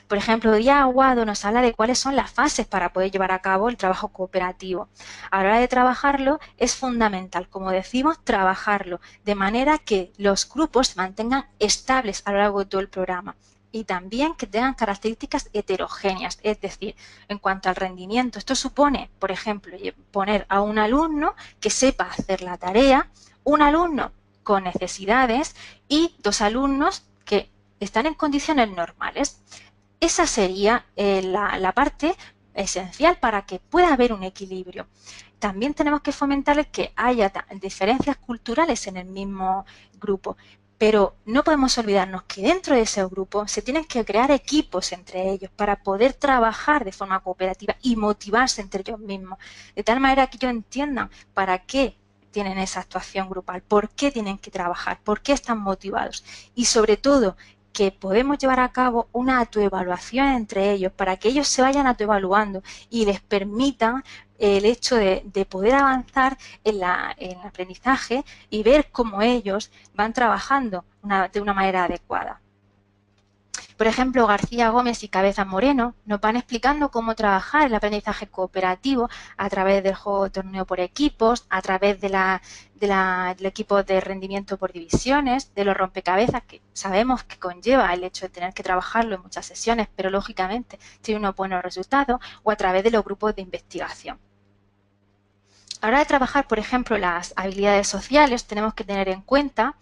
Por ejemplo, Díaz Aguado nos habla de cuáles son las fases para poder llevar a cabo el trabajo cooperativo. A la hora de trabajarlo es fundamental, como decimos, trabajarlo de manera que los grupos se mantengan estables a lo largo de todo el programa y también que tengan características heterogéneas, es decir, en cuanto al rendimiento. Esto supone, por ejemplo, poner a un alumno que sepa hacer la tarea, un alumno con necesidades y 2 alumnos que están en condiciones normales. Esa sería la parte esencial para que pueda haber un equilibrio. También tenemos que fomentar el que haya diferencias culturales en el mismo grupo, pero no podemos olvidarnos que dentro de ese grupo se tienen que crear equipos entre ellos para poder trabajar de forma cooperativa y motivarse entre ellos mismos, de tal manera que ellos entiendan para qué tienen esa actuación grupal, por qué tienen que trabajar, por qué están motivados y sobre todo que podemos llevar a cabo una autoevaluación entre ellos para que ellos se vayan autoevaluando y les permitan el hecho de poder avanzar en el aprendizaje y ver cómo ellos van trabajando de una manera adecuada. Por ejemplo, García Gómez y Cabeza Moreno nos van explicando cómo trabajar el aprendizaje cooperativo a través del juego de torneo por equipos, a través del equipo de rendimiento por divisiones, de los rompecabezas, que sabemos que conlleva el hecho de tener que trabajarlo en muchas sesiones, pero lógicamente tiene unos buenos resultados, o a través de los grupos de investigación. A la hora de trabajar, por ejemplo, las habilidades sociales, tenemos que tener en cuenta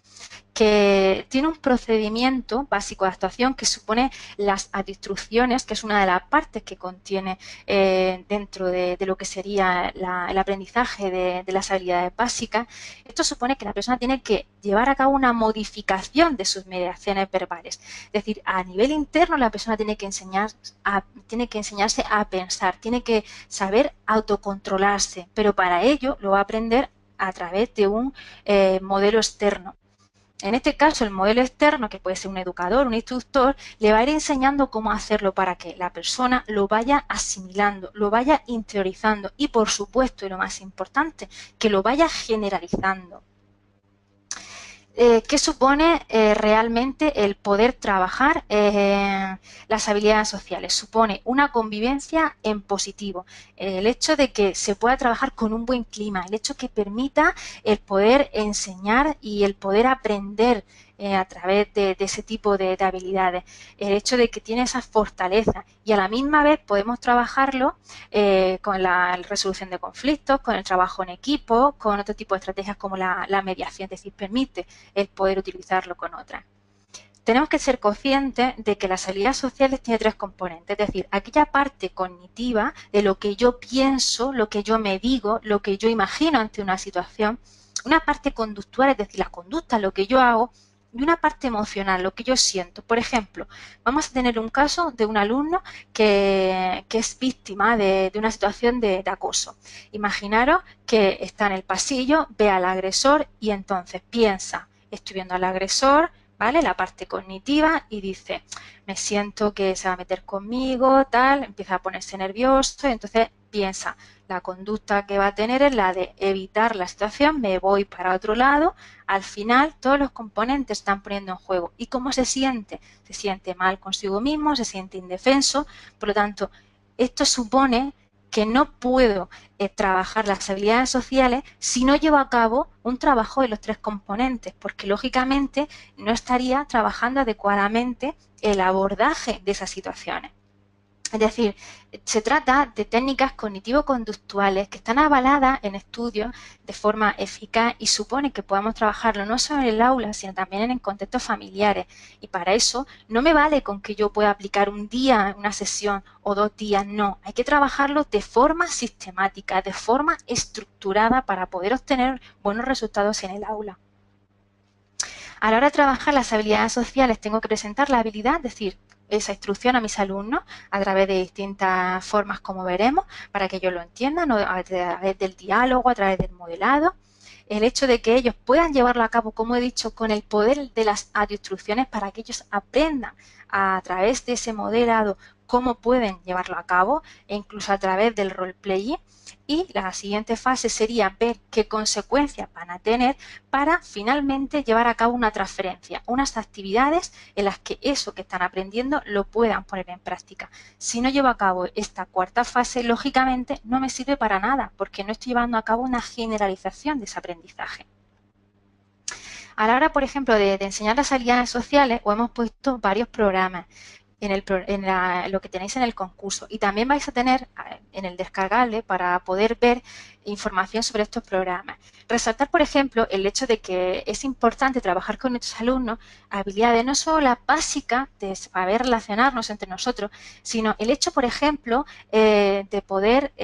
que tiene un procedimiento básico de actuación que supone las instrucciones, que es una de las partes que contiene dentro de lo que sería el aprendizaje de las habilidades básicas. Esto supone que la persona tiene que llevar a cabo una modificación de sus mediaciones verbales. Es decir, a nivel interno la persona tiene que enseñarse a pensar, tiene que saber autocontrolarse, pero para ello lo va a aprender a través de un modelo externo. En este caso, el modelo externo, que puede ser un educador, un instructor, le va a ir enseñando cómo hacerlo para que la persona lo vaya asimilando, lo vaya interiorizando y, por supuesto, y lo más importante, que lo vaya generalizando. ¿Qué supone realmente el poder trabajar las habilidades sociales? Supone una convivencia en positivo, el hecho de que se pueda trabajar con un buen clima, el hecho que permita el poder enseñar y el poder aprender a través de ese tipo de habilidades, el hecho de que tiene esas fortalezas y a la misma vez podemos trabajarlo con la resolución de conflictos, con el trabajo en equipo, con otro tipo de estrategias como la mediación, es decir, permite el poder utilizarlo con otras. Tenemos que ser conscientes de que las habilidades sociales tienen 3 componentes, es decir, aquella parte cognitiva de lo que yo pienso, lo que yo me digo, lo que yo imagino ante una situación, una parte conductual, es decir, la conducta, lo que yo hago, y una parte emocional, lo que yo siento. Por ejemplo, vamos a tener un caso de un alumno que es víctima de una situación de acoso. Imaginaros que está en el pasillo, ve al agresor y entonces piensa, estoy viendo al agresor, ¿vale? La parte cognitiva y dice, me siento que se va a meter conmigo, tal, empieza a ponerse nervioso, y entonces piensa, la conducta que va a tener es la de evitar la situación, me voy para otro lado, al final todos los componentes están poniendo en juego. ¿Y cómo se siente? Se siente mal consigo mismo, se siente indefenso, por lo tanto, esto supone que no puedo trabajar las habilidades sociales si no llevo a cabo un trabajo de los 3 componentes, porque lógicamente no estaría trabajando adecuadamente el abordaje de esas situaciones. Es decir, se trata de técnicas cognitivo-conductuales que están avaladas en estudios de forma eficaz y supone que podamos trabajarlo no solo en el aula, sino también en contextos familiares. Y para eso no me vale con que yo pueda aplicar un día, una sesión o 2 días, no. Hay que trabajarlo de forma sistemática, de forma estructurada para poder obtener buenos resultados en el aula. A la hora de trabajar las habilidades sociales tengo que presentar la habilidad, es decir, esa instrucción a mis alumnos a través de distintas formas, como veremos, para que ellos lo entiendan, a través del diálogo, a través del modelado. El hecho de que ellos puedan llevarlo a cabo, como he dicho, con el poder de las instrucciones para que ellos aprendan a través de ese modelado cómo pueden llevarlo a cabo e incluso a través del role-playing. Y la siguiente fase sería ver qué consecuencias van a tener para finalmente llevar a cabo una transferencia, unas actividades en las que eso que están aprendiendo lo puedan poner en práctica. Si no llevo a cabo esta cuarta fase, lógicamente no me sirve para nada porque no estoy llevando a cabo una generalización de ese aprendizaje. A la hora, por ejemplo, de enseñar las habilidades sociales, os hemos puesto varios programas lo que tenéis en el concurso, y también vais a tener en el descargable para poder ver información sobre estos programas. Resaltar, por ejemplo, el hecho de que es importante trabajar con nuestros alumnos habilidades no solo las básicas de saber relacionarnos entre nosotros, sino el hecho, por ejemplo, de poder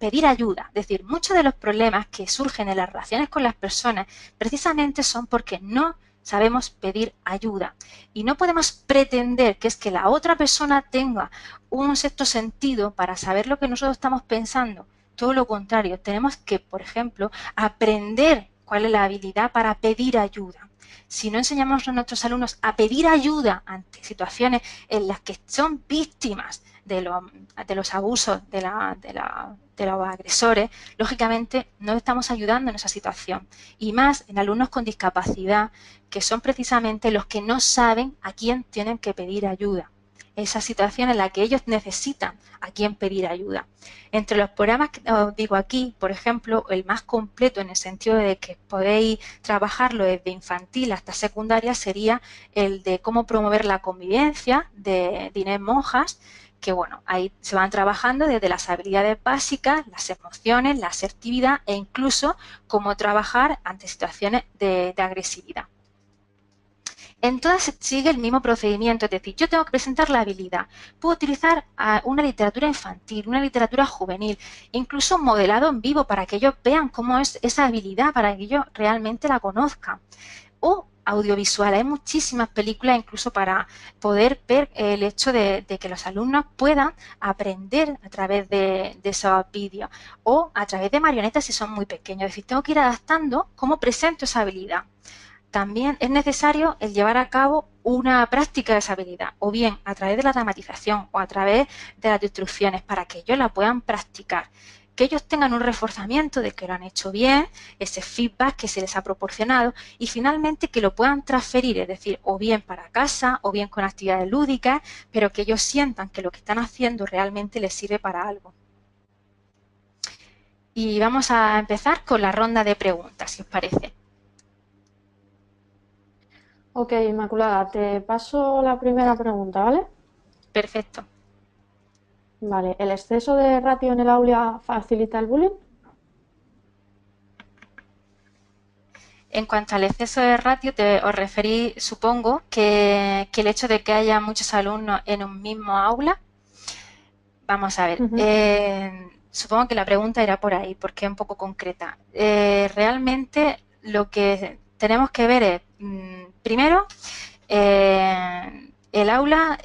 pedir ayuda. Es decir, muchos de los problemas que surgen en las relaciones con las personas precisamente son porque no sabemos pedir ayuda y no podemos pretender que es que la otra persona tenga un sexto sentido para saber lo que nosotros estamos pensando. Todo lo contrario, tenemos que, por ejemplo, aprender cuál es la habilidad para pedir ayuda. Si no enseñamos a nuestros alumnos a pedir ayuda ante situaciones en las que son víctimas de los abusos de los agresores, lógicamente no estamos ayudando en esa situación. Y más en alumnos con discapacidad, que son precisamente los que no saben a quién tienen que pedir ayuda. Esa situación en la que ellos necesitan a quién pedir ayuda. Entre los programas que os digo aquí, por ejemplo, el más completo en el sentido de que podéis trabajarlo desde infantil hasta secundaria sería el de cómo promover la convivencia de Inés Monjas, que bueno, ahí se van trabajando desde las habilidades básicas, las emociones, la asertividad e incluso cómo trabajar ante situaciones de agresividad. Entonces sigue el mismo procedimiento, es decir, yo tengo que presentar la habilidad. Puedo utilizar una literatura infantil, una literatura juvenil, incluso un modelado en vivo para que ellos vean cómo es esa habilidad, para que ellos realmente la conozcan. O audiovisual, hay muchísimas películas incluso para poder ver el hecho de que los alumnos puedan aprender a través de esos vídeos o a través de marionetas si son muy pequeños. Es decir, tengo que ir adaptando cómo presento esa habilidad. También es necesario el llevar a cabo una práctica de esa habilidad, o bien a través de la dramatización o a través de las instrucciones para que ellos la puedan practicar. Que ellos tengan un reforzamiento de que lo han hecho bien, ese feedback que se les ha proporcionado y finalmente que lo puedan transferir, es decir, o bien para casa o bien con actividades lúdicas, pero que ellos sientan que lo que están haciendo realmente les sirve para algo. Y vamos a empezar con la ronda de preguntas, si os parece. Ok, Inmaculada, te paso la primera pregunta, ¿vale? Perfecto. Vale, ¿el exceso de ratio en el aula facilita el bullying? En cuanto al exceso de ratio, os referí, supongo, que el hecho de que haya muchos alumnos en un mismo aula. Vamos a ver, supongo que la pregunta era por ahí, porque es un poco concreta. Realmente lo que tenemos que ver es, primero, el aula,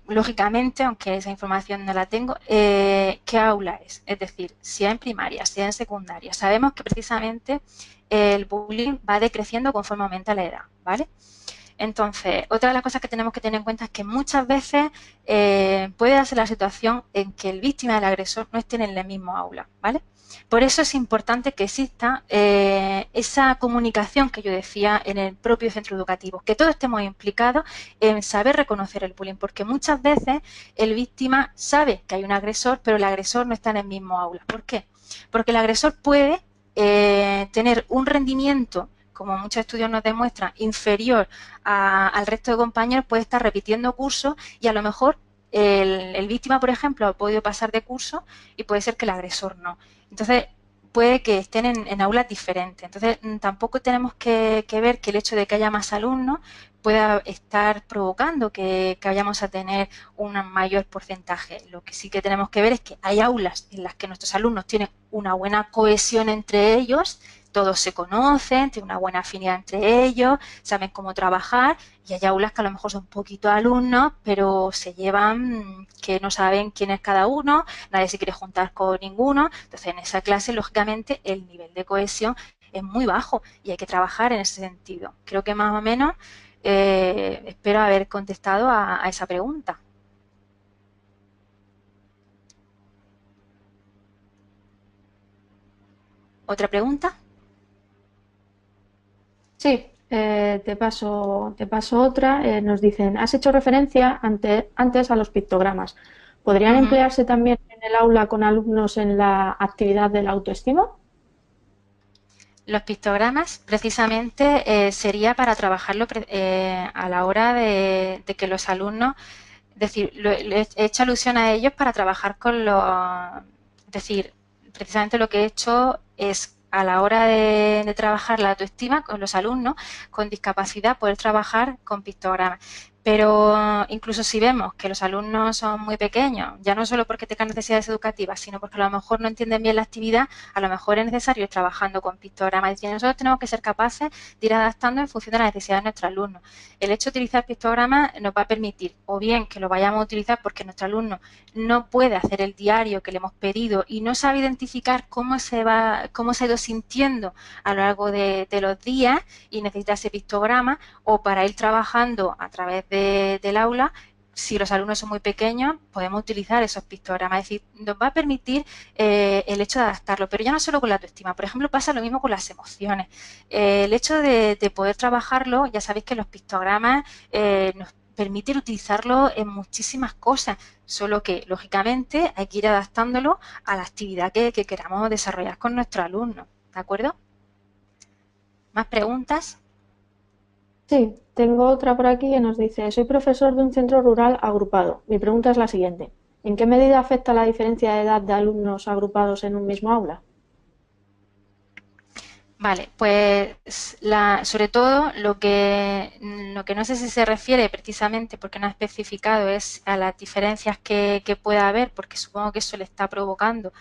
lógicamente, aunque esa información no la tengo, ¿qué aula es? Es decir, si es en primaria, si es en secundaria. Sabemos que precisamente el bullying va decreciendo conforme aumenta la edad, ¿vale? Entonces, otra de las cosas que tenemos que tener en cuenta es que muchas veces puede darse la situación en que el víctima y el agresor no estén en el mismo aula, ¿vale? Por eso es importante que exista esa comunicación que yo decía en el propio centro educativo, que todos estemos implicados en saber reconocer el bullying, porque muchas veces el víctima sabe que hay un agresor, pero el agresor no está en el mismo aula. ¿Por qué? Porque el agresor puede tener un rendimiento, como muchos estudios nos demuestran, inferior al resto de compañeros, puede estar repitiendo cursos y a lo mejor el víctima, por ejemplo, ha podido pasar de curso y puede ser que el agresor no. Entonces, puede que estén en aulas diferentes. Entonces, tampoco tenemos que ver que el hecho de que haya más alumnos pueda estar provocando que vayamos a tener un mayor porcentaje. Lo que sí que tenemos que ver es que hay aulas en las que nuestros alumnos tienen una buena cohesión entre ellos, todos se conocen, tienen una buena afinidad entre ellos, saben cómo trabajar, y hay aulas que a lo mejor son poquitos alumnos, pero se llevan que no saben quién es cada uno, nadie se quiere juntar con ninguno. Entonces, en esa clase, lógicamente, el nivel de cohesión es muy bajo y hay que trabajar en ese sentido. Creo que más o menos espero haber contestado a esa pregunta. ¿Otra pregunta? Sí, te paso otra. Nos dicen, has hecho referencia antes a los pictogramas. ¿Podrían emplearse también en el aula con alumnos en la actividad de la autoestima? Los pictogramas precisamente sería para trabajarlo a la hora de que los alumnos, es decir, he hecho alusión a ellos para trabajar con los, es decir, precisamente lo que he hecho es a la hora de trabajar la autoestima con los alumnos con discapacidad, poder trabajar con pictogramas. Pero incluso si vemos que los alumnos son muy pequeños, ya no solo porque tengan necesidades educativas, sino porque a lo mejor no entienden bien la actividad, a lo mejor es necesario ir trabajando con pictogramas. Es decir, nosotros tenemos que ser capaces de ir adaptando en función de las necesidades de nuestros alumnos. El hecho de utilizar pictogramas nos va a permitir, o bien que lo vayamos a utilizar porque nuestro alumno no puede hacer el diario que le hemos pedido y no sabe identificar cómo se ha ido sintiendo a lo largo de los días y necesita ese pictograma, o para ir trabajando a través del aula. Si los alumnos son muy pequeños, podemos utilizar esos pictogramas. Es decir, nos va a permitir el hecho de adaptarlo, pero ya no solo con la autoestima. Por ejemplo, pasa lo mismo con las emociones. El hecho de poder trabajarlo, ya sabéis que los pictogramas nos permiten utilizarlo en muchísimas cosas, solo que, lógicamente, hay que ir adaptándolo a la actividad que queramos desarrollar con nuestros alumnos. ¿De acuerdo? ¿Más preguntas? Sí, tengo otra por aquí que nos dice, soy profesor de un centro rural agrupado. Mi pregunta es la siguiente. ¿En qué medida afecta la diferencia de edad de alumnos agrupados en un mismo aula? Vale, pues sobre todo lo que no sé si se refiere precisamente, porque no ha especificado, es a las diferencias que pueda haber, porque supongo que eso le está provocando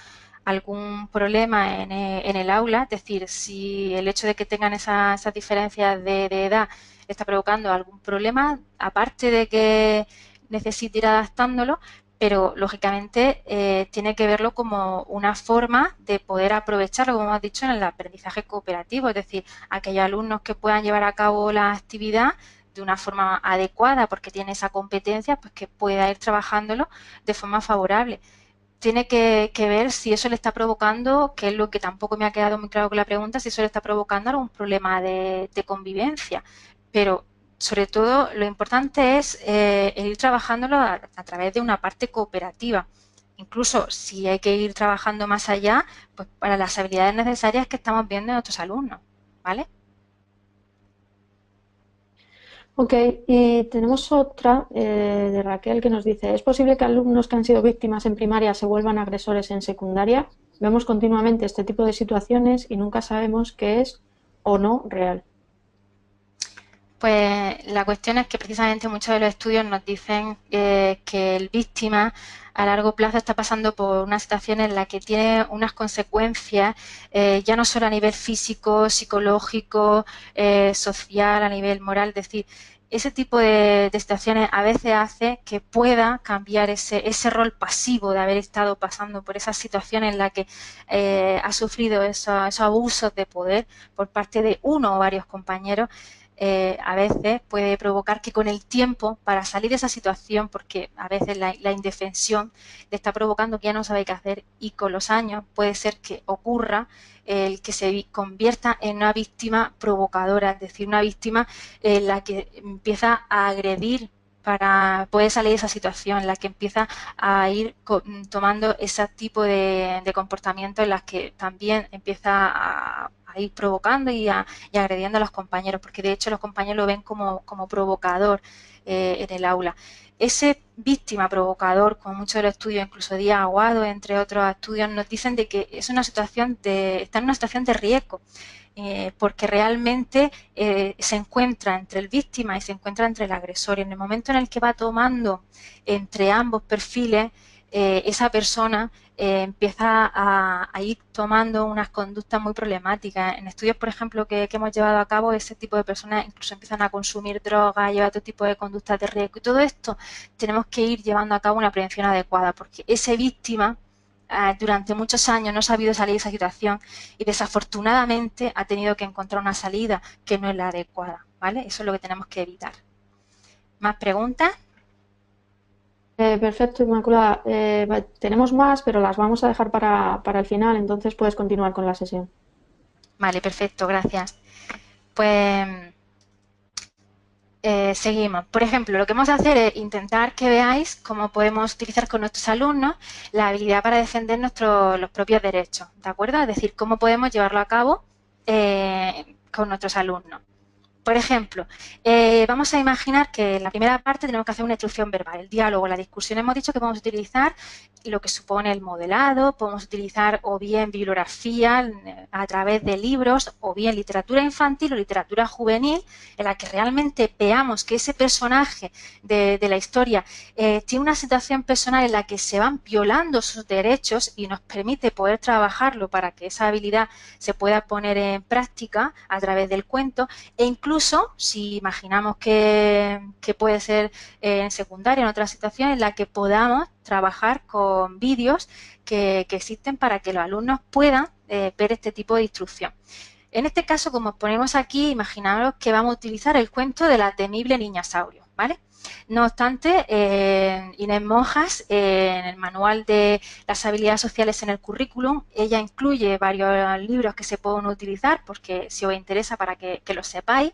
algún problema en el aula. Es decir, si el hecho de que tengan esas diferencias de edad le está provocando algún problema, aparte de que necesite ir adaptándolo, pero lógicamente tiene que verlo como una forma de poder aprovecharlo, como hemos dicho, en el aprendizaje cooperativo, es decir, aquellos alumnos que puedan llevar a cabo la actividad de una forma adecuada porque tiene esa competencia, pues que pueda ir trabajándolo de forma favorable. Tiene que ver si eso le está provocando, que es lo que tampoco me ha quedado muy claro con la pregunta, si eso le está provocando algún problema de convivencia. Pero sobre todo lo importante es el ir trabajándolo a través de una parte cooperativa. Incluso si hay que ir trabajando más allá, pues para las habilidades necesarias que estamos viendo en nuestros alumnos, ¿vale? Ok, y tenemos otra de Raquel que nos dice, ¿es posible que alumnos que han sido víctimas en primaria se vuelvan agresores en secundaria? Vemos continuamente este tipo de situaciones y nunca sabemos qué es o no real. Pues la cuestión es que precisamente muchos de los estudios nos dicen que el víctima a largo plazo está pasando por una situación en la que tiene unas consecuencias ya no solo a nivel físico, psicológico, social, a nivel moral. Es decir, ese tipo de situaciones a veces hace que pueda cambiar ese rol pasivo de haber estado pasando por esa situación en la que ha sufrido esos abusos de poder por parte de uno o varios compañeros. a veces puede provocar que con el tiempo, para salir de esa situación, porque a veces la indefensión le está provocando que ya no sabe qué hacer, y con los años puede ser que ocurra el que se convierta en una víctima provocadora, es decir, una víctima en la que empieza a agredir para poder salir de esa situación, en la que empieza a ir tomando ese tipo de comportamientos en las que también empieza a ir provocando y agrediendo a los compañeros, porque de hecho los compañeros lo ven como provocador en el aula. Ese víctima provocador, como muchos de los estudios, incluso Díaz Aguado, entre otros estudios, nos dicen de que es una situación está en una situación de riesgo, porque realmente se encuentra entre el víctima y se encuentra entre el agresor. Y en el momento en el que va tomando entre ambos perfiles, esa persona empieza a ir tomando unas conductas muy problemáticas. En estudios, por ejemplo, que hemos llevado a cabo, ese tipo de personas incluso empiezan a consumir drogas, llevar otro tipo de conductas de riesgo. Y todo esto tenemos que ir llevando a cabo una prevención adecuada, porque ese víctima durante muchos años no ha sabido salir de esa situación y desafortunadamente ha tenido que encontrar una salida que no es la adecuada, ¿vale? Eso es lo que tenemos que evitar. ¿Más preguntas? Perfecto, Inmaculada. Tenemos más, pero las vamos a dejar para el final, entonces puedes continuar con la sesión. Vale, perfecto, gracias. Pues seguimos. Por ejemplo, lo que vamos a hacer es intentar que veáis cómo podemos utilizar con nuestros alumnos la habilidad para defender los propios derechos, ¿de acuerdo? Es decir, cómo podemos llevarlo a cabo con nuestros alumnos. Por ejemplo, vamos a imaginar que en la primera parte tenemos que hacer una instrucción verbal, el diálogo, la discusión. Hemos dicho que podemos utilizar lo que supone el modelado, podemos utilizar o bien bibliografía a través de libros, o bien literatura infantil o literatura juvenil, en la que realmente veamos que ese personaje de la historia tiene una situación personal en la que se van violando sus derechos y nos permite poder trabajarlo para que esa habilidad se pueda poner en práctica a través del cuento. E incluso si imaginamos que puede ser en secundaria, en otra situación en la que podamos trabajar con vídeos que existen para que los alumnos puedan ver este tipo de instrucción. En este caso, como ponemos aquí, imaginaros que vamos a utilizar el cuento de la temible niña Saurio, ¿vale? No obstante, Inés Monjas, en el manual de las habilidades sociales en el currículum, ella incluye varios libros que se pueden utilizar, porque si os interesa para que lo sepáis.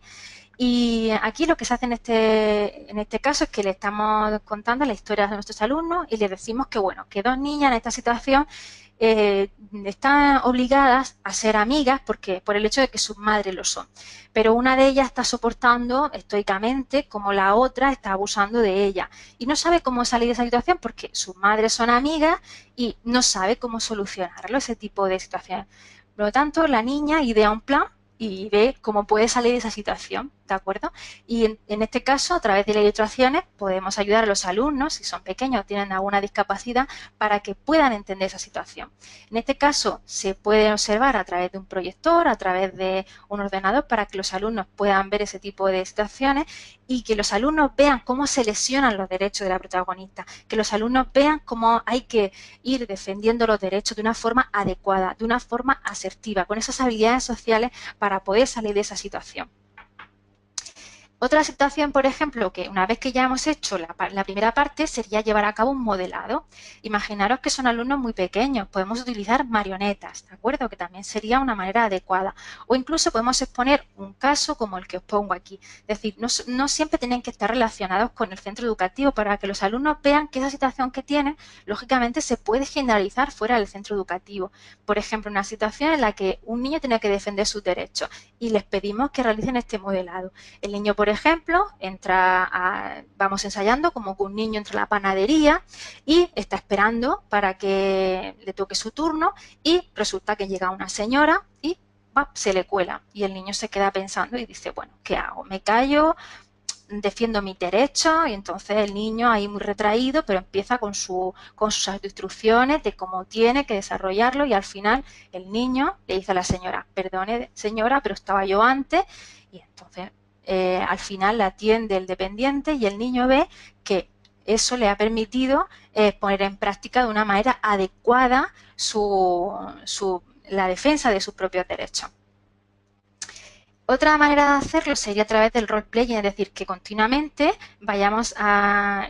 Y aquí lo que se hace en este caso es que le estamos contando la historia de nuestros alumnos y les decimos que, bueno, que dos niñas en esta situación están obligadas a ser amigas por el hecho de que sus madres lo son. Pero una de ellas está soportando estoicamente como la otra está abusando de ella. Y no sabe cómo salir de esa situación porque sus madres son amigas y no sabe cómo solucionarlo, ese tipo de situaciones. Por lo tanto, la niña idea un plan y ve cómo puede salir de esa situación, ¿de acuerdo? Y en este caso, a través de las ilustraciones, podemos ayudar a los alumnos, si son pequeños o tienen alguna discapacidad, para que puedan entender esa situación. En este caso, se puede observar a través de un proyector, a través de un ordenador, para que los alumnos puedan ver ese tipo de situaciones y que los alumnos vean cómo se lesionan los derechos de la protagonista, que los alumnos vean cómo hay que ir defendiendo los derechos de una forma adecuada, de una forma asertiva, con esas habilidades sociales para poder salir de esa situación. Otra situación, por ejemplo, que una vez que ya hemos hecho la primera parte, sería llevar a cabo un modelado. Imaginaros que son alumnos muy pequeños, podemos utilizar marionetas, ¿de acuerdo? Que también sería una manera adecuada. O incluso podemos exponer un caso como el que os pongo aquí. Es decir, no siempre tienen que estar relacionados con el centro educativo para que los alumnos vean que esa situación que tienen, lógicamente, se puede generalizar fuera del centro educativo. Por ejemplo, una situación en la que un niño tiene que defender sus derechos y les pedimos que realicen este modelado. El niño, por ejemplo, vamos ensayando como que un niño entra a la panadería y está esperando para que le toque su turno y resulta que llega una señora y se le cuela y el niño se queda pensando y dice, bueno, ¿qué hago? ¿Me callo? ¿Defiendo mis derechos? Y entonces el niño ahí muy retraído, pero empieza con sus instrucciones de cómo tiene que desarrollarlo y al final el niño le dice a la señora, perdone señora, pero estaba yo antes, y entonces al final la atiende el dependiente y el niño ve que eso le ha permitido poner en práctica de una manera adecuada la defensa de sus propios derechos. Otra manera de hacerlo sería a través del role-playing, es decir, que continuamente vayamos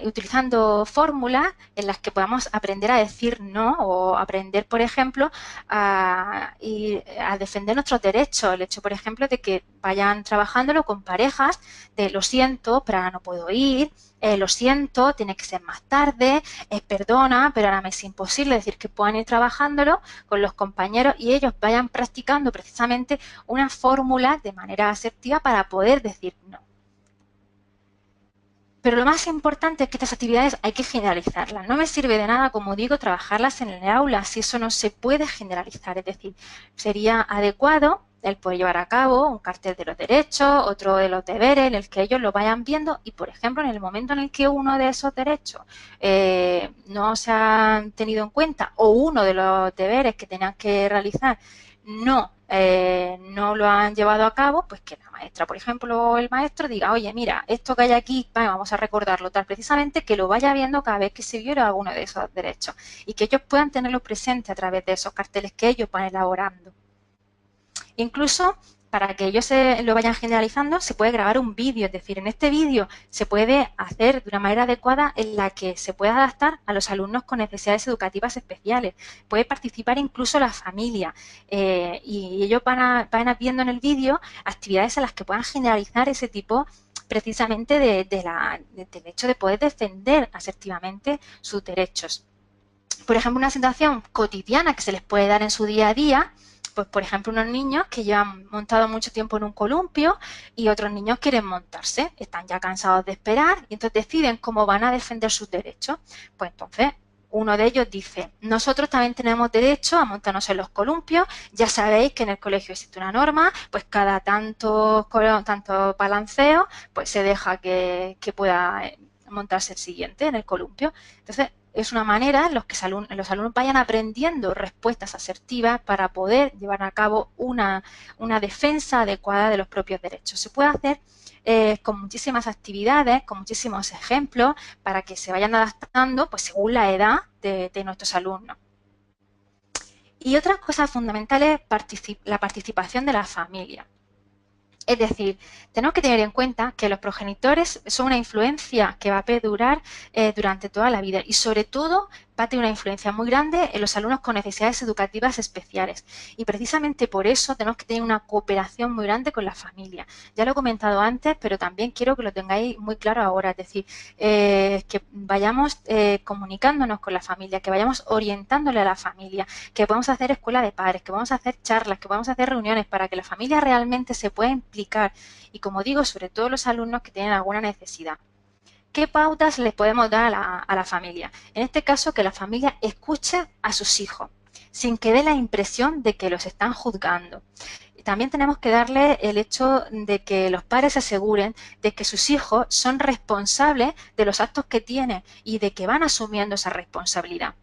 utilizando fórmulas en las que podamos aprender a decir no o aprender, por ejemplo, a defender nuestros derechos. El hecho, por ejemplo, de que vayan trabajándolo con parejas de lo siento, pero ahora no puedo ir, lo siento, tiene que ser más tarde, perdona, pero ahora me es imposible. Es decir, que puedan ir trabajándolo con los compañeros y ellos vayan practicando precisamente una fórmula de manera asertiva para poder decir no. Pero lo más importante es que estas actividades hay que generalizarlas. No me sirve de nada, como digo, trabajarlas en el aula si eso no se puede generalizar. Es decir, sería adecuado el poder llevar a cabo un cartel de los derechos, otro de los deberes, en el que ellos lo vayan viendo y, por ejemplo, en el momento en el que uno de esos derechos no se han tenido en cuenta o uno de los deberes que tenían que realizar no lo han llevado a cabo, pues que la maestra, por ejemplo, o el maestro diga, oye, mira, esto que hay aquí, vamos a recordarlo tal, precisamente que lo vaya viendo cada vez que se viola alguno de esos derechos y que ellos puedan tenerlo presente a través de esos carteles que ellos van elaborando. Incluso para que ellos lo vayan generalizando, se puede grabar un vídeo, es decir, en este vídeo se puede hacer de una manera adecuada en la que se pueda adaptar a los alumnos con necesidades educativas especiales. Puede participar incluso la familia y ellos van viendo en el vídeo actividades en las que puedan generalizar ese tipo precisamente del hecho de poder defender asertivamente sus derechos. Por ejemplo, una situación cotidiana que se les puede dar en su día a día, pues por ejemplo unos niños que llevan montado mucho tiempo en un columpio y otros niños quieren montarse, están ya cansados de esperar y entonces deciden cómo van a defender sus derechos. Pues entonces uno de ellos dice, nosotros también tenemos derecho a montarnos en los columpios, ya sabéis que en el colegio existe una norma, pues cada tanto balanceo, pues se deja que pueda montarse el siguiente en el columpio. Entonces, es una manera en la que los alumnos vayan aprendiendo respuestas asertivas para poder llevar a cabo una defensa adecuada de los propios derechos. Se puede hacer con muchísimas actividades, con muchísimos ejemplos, para que se vayan adaptando pues, según la edad de nuestros alumnos. Y otra cosa fundamental es la participación de la familia. Es decir, tenemos que tener en cuenta que los progenitores son una influencia que va a perdurar durante toda la vida y sobre todo va a tener una influencia muy grande en los alumnos con necesidades educativas especiales y precisamente por eso tenemos que tener una cooperación muy grande con la familia. Ya lo he comentado antes, pero también quiero que lo tengáis muy claro ahora, es decir, que vayamos comunicándonos con la familia, que vayamos orientándole a la familia, que podamos hacer escuela de padres, que podamos hacer charlas, que podamos hacer reuniones para que la familia realmente se pueda implicar y, como digo, sobre todo los alumnos que tienen alguna necesidad. ¿Qué pautas les podemos dar a la familia? En este caso, que la familia escuche a sus hijos, sin que dé la impresión de que los están juzgando. También tenemos que darle el hecho de que los padres se aseguren de que sus hijos son responsables de los actos que tienen y de que van asumiendo esa responsabilidad.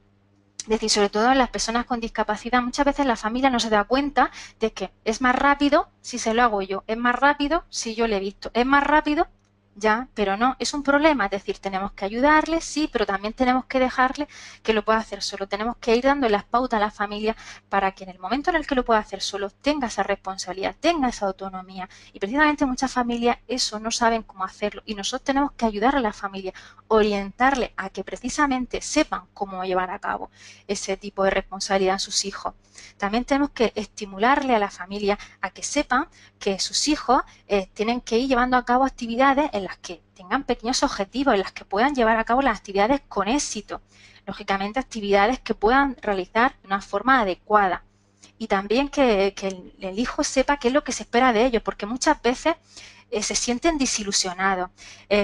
Es decir, sobre todo en las personas con discapacidad, muchas veces la familia no se da cuenta de que es más rápido si se lo hago yo, es más rápido si yo le he visto, es más rápido ya, pero no, es un problema, es decir, tenemos que ayudarle, sí, pero también tenemos que dejarle que lo pueda hacer solo, tenemos que ir dando las pautas a la familia para que en el momento en el que lo pueda hacer solo tenga esa responsabilidad, tenga esa autonomía y precisamente muchas familias eso no saben cómo hacerlo y nosotros tenemos que ayudar a la familia, orientarle a que precisamente sepan cómo llevar a cabo ese tipo de responsabilidad en sus hijos. También tenemos que estimularle a la familia a que sepan que sus hijos tienen que ir llevando a cabo actividades en las que tengan pequeños objetivos, en las que puedan llevar a cabo las actividades con éxito. Lógicamente, actividades que puedan realizar de una forma adecuada. Y también que el hijo sepa qué es lo que se espera de ellos, porque muchas veces se sienten desilusionados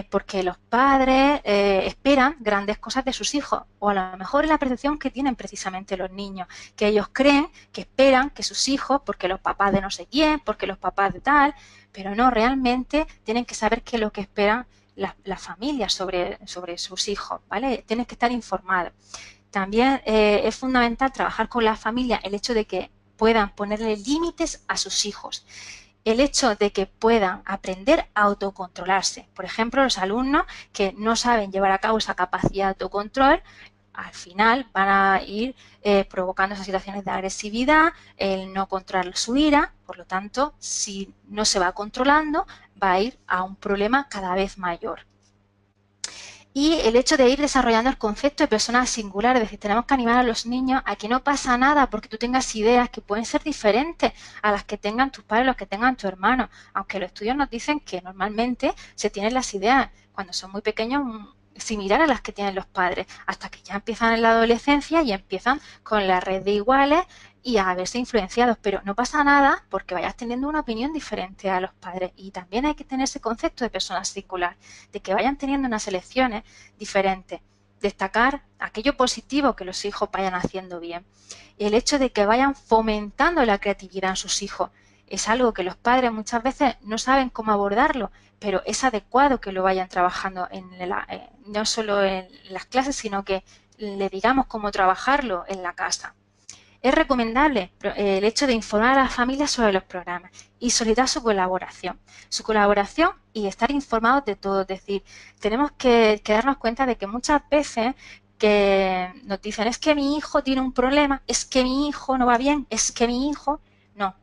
porque los padres esperan grandes cosas de sus hijos o a lo mejor es la percepción que tienen precisamente los niños, que ellos creen que esperan que sus hijos, porque los papás de no sé quién, porque los papás de tal, pero no, realmente tienen que saber qué es lo que esperan las familias sobre sus hijos, ¿vale? Tienen que estar informados. También es fundamental trabajar con la familia el hecho de que puedan ponerle límites a sus hijos. El hecho de que puedan aprender a autocontrolarse. Por ejemplo, los alumnos que no saben llevar a cabo esa capacidad de autocontrol, al final van a ir provocando esas situaciones de agresividad, el no controlar su ira. Por lo tanto, si no se va controlando, va a ir a un problema cada vez mayor. Y el hecho de ir desarrollando el concepto de persona singular, es decir, tenemos que animar a los niños a que no pasa nada porque tú tengas ideas que pueden ser diferentes a las que tengan tus padres, los que tengan tus hermanos, aunque los estudios nos dicen que normalmente se tienen las ideas cuando son muy pequeños similar a las que tienen los padres, hasta que ya empiezan en la adolescencia y empiezan con la red de iguales y a verse influenciados, pero no pasa nada porque vayas teniendo una opinión diferente a los padres. Y también hay que tener ese concepto de persona singular, de que vayan teniendo unas elecciones diferentes, destacar aquello positivo que los hijos vayan haciendo bien. El hecho de que vayan fomentando la creatividad en sus hijos es algo que los padres muchas veces no saben cómo abordarlo, pero es adecuado que lo vayan trabajando no solo en las clases, sino que le digamos cómo trabajarlo en la casa. Es recomendable el hecho de informar a las familias sobre los programas y solicitar su colaboración. Su colaboración y estar informados de todo. Es decir, tenemos que darnos cuenta de que muchas veces que nos dicen es que mi hijo tiene un problema, es que mi hijo no va bien, es que mi hijo... No,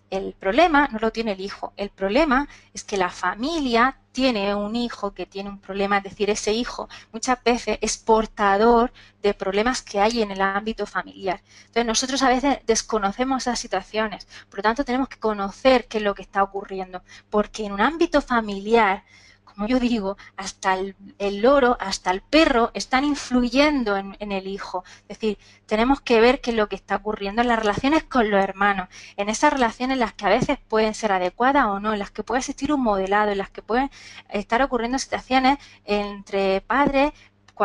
el problema no lo tiene el hijo. El problema es que la familia tiene un hijo que tiene un problema, es decir, ese hijo muchas veces es portador de problemas que hay en el ámbito familiar. Entonces nosotros a veces desconocemos esas situaciones, por lo tanto tenemos que conocer qué es lo que está ocurriendo, porque en un ámbito familiar, como yo digo, hasta el loro, hasta el perro están influyendo en el hijo. Es decir, tenemos que ver qué es lo que está ocurriendo en las relaciones con los hermanos, en esas relaciones en las que a veces pueden ser adecuadas o no, en las que puede existir un modelado, en las que pueden estar ocurriendo situaciones entre padres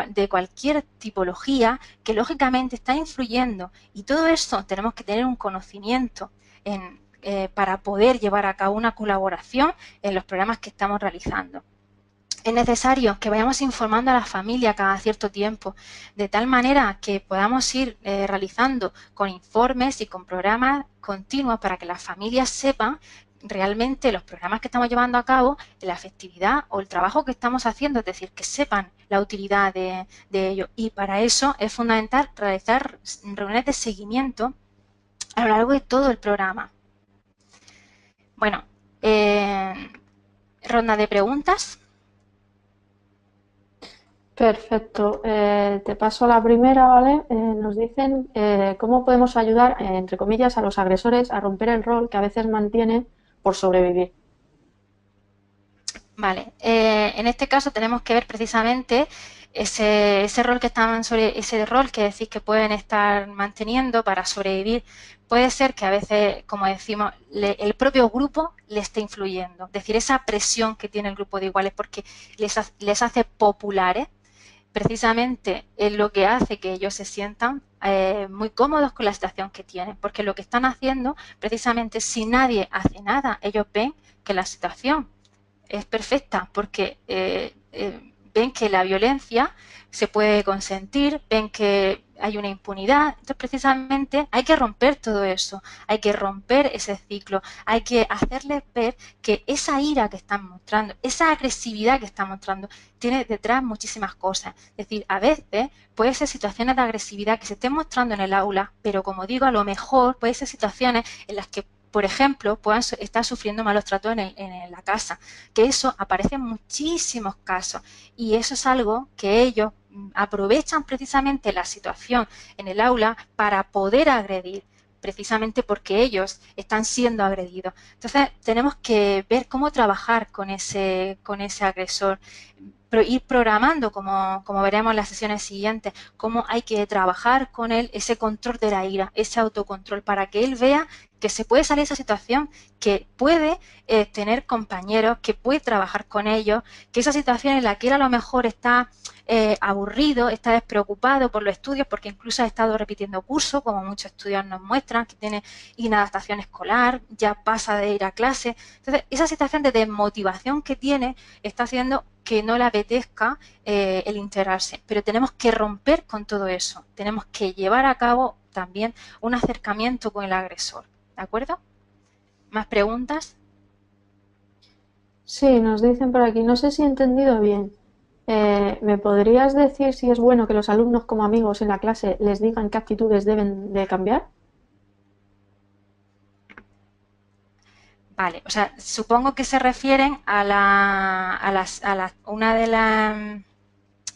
de cualquier tipología que lógicamente están influyendo, y todo eso tenemos que tener un conocimiento para poder llevar a cabo una colaboración en los programas que estamos realizando. Es necesario que vayamos informando a la familia cada cierto tiempo, de tal manera que podamos ir realizando con informes y con programas continuos para que las familias sepan realmente los programas que estamos llevando a cabo, la efectividad o el trabajo que estamos haciendo, es decir, que sepan la utilidad de ello. Y para eso es fundamental realizar reuniones de seguimiento a lo largo de todo el programa. Bueno, ronda de preguntas. Perfecto. Te paso la primera, ¿vale? Nos dicen cómo podemos ayudar, entre comillas, a los agresores a romper el rol que a veces mantienen por sobrevivir. Vale, en este caso tenemos que ver precisamente ese rol ese rol que decís que pueden estar manteniendo para sobrevivir. Puede ser que a veces, como decimos, el propio grupo le esté influyendo, es decir, esa presión que tiene el grupo de iguales porque les hace populares, precisamente es lo que hace que ellos se sientan muy cómodos con la situación que tienen, porque lo que están haciendo, precisamente si nadie hace nada, ellos ven que la situación es perfecta, porque ven que la violencia se puede consentir, ven que hay una impunidad. Entonces, precisamente, hay que romper todo eso, hay que romper ese ciclo, hay que hacerles ver que esa ira que están mostrando, esa agresividad que están mostrando, tiene detrás muchísimas cosas. Es decir, a veces puede ser situaciones de agresividad que se estén mostrando en el aula, pero como digo, a lo mejor puede ser situaciones en las que, por ejemplo, puedan estar sufriendo malos tratos en la casa, que eso aparece en muchísimos casos, y eso es algo que ellos aprovechan precisamente la situación en el aula para poder agredir, precisamente porque ellos están siendo agredidos. Entonces tenemos que ver cómo trabajar con ese agresor, ir programando, como veremos en las sesiones siguientes, cómo hay que trabajar con él ese control de la ira, ese autocontrol, para que él vea que se puede salir de esa situación, que puede tener compañeros, que puede trabajar con ellos, que esa situación en la que él a lo mejor está aburrido, está despreocupado por los estudios, porque incluso ha estado repitiendo curso, como muchos estudios nos muestran, que tiene inadaptación escolar, ya pasa de ir a clase. Entonces, esa situación de desmotivación que tiene está haciendo que no le apetezca el integrarse. Pero tenemos que romper con todo eso. Tenemos que llevar a cabo también un acercamiento con el agresor. ¿De acuerdo? ¿Más preguntas? Sí, nos dicen por aquí, no sé si he entendido bien. ¿Me podrías decir si es bueno que los alumnos como amigos en la clase les digan qué actitudes deben de cambiar? Vale, o sea, supongo que se refieren una de las,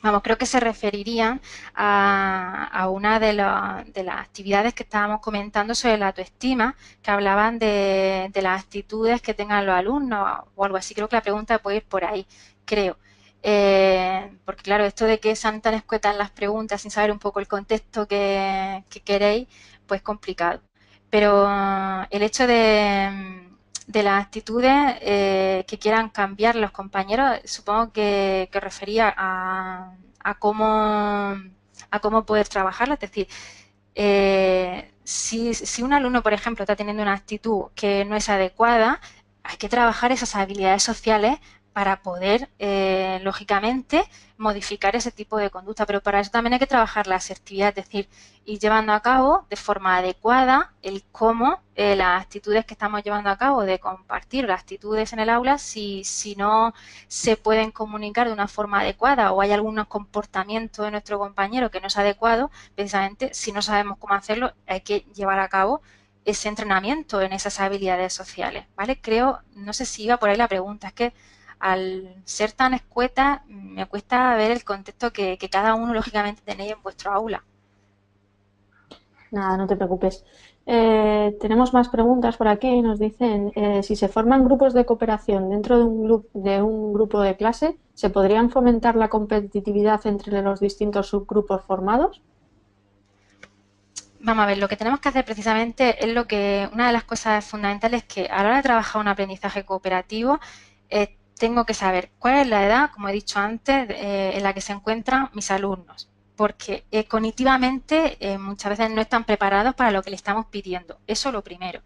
vamos, creo que se referirían a una de las actividades que estábamos comentando sobre la autoestima, que hablaban de las actitudes que tengan los alumnos o algo así. Creo que la pregunta puede ir por ahí, creo. Porque claro, esto de que sean tan escuetas las preguntas sin saber un poco el contexto que queréis, pues complicado. Pero el hecho de las actitudes que quieran cambiar los compañeros, supongo que refería a cómo poder trabajarlo. Es decir, si un alumno, por ejemplo, está teniendo una actitud que no es adecuada, hay que trabajar esas habilidades sociales para poder, lógicamente, modificar ese tipo de conducta. Pero para eso también hay que trabajar la asertividad, es decir, ir llevando a cabo de forma adecuada el cómo las actitudes que estamos llevando a cabo de compartir las actitudes en el aula, si no se pueden comunicar de una forma adecuada o hay algunos comportamientos de nuestro compañero que no es adecuado, precisamente si no sabemos cómo hacerlo, hay que llevar a cabo ese entrenamiento en esas habilidades sociales, ¿vale? Creo, no sé si iba por ahí la pregunta, es que al ser tan escueta me cuesta ver el contexto que cada uno lógicamente tenéis en vuestro aula. Nada, no te preocupes. Tenemos más preguntas por aquí. Nos dicen si se forman grupos de cooperación dentro de un grupo de clase, ¿se podrían fomentar la competitividad entre los distintos subgrupos formados? Vamos a ver, lo que tenemos que hacer precisamente es una de las cosas fundamentales que a la hora de trabajar un aprendizaje cooperativo, tengo que saber cuál es la edad, como he dicho antes, en la que se encuentran mis alumnos, porque cognitivamente muchas veces no están preparados para lo que le estamos pidiendo. Eso lo primero.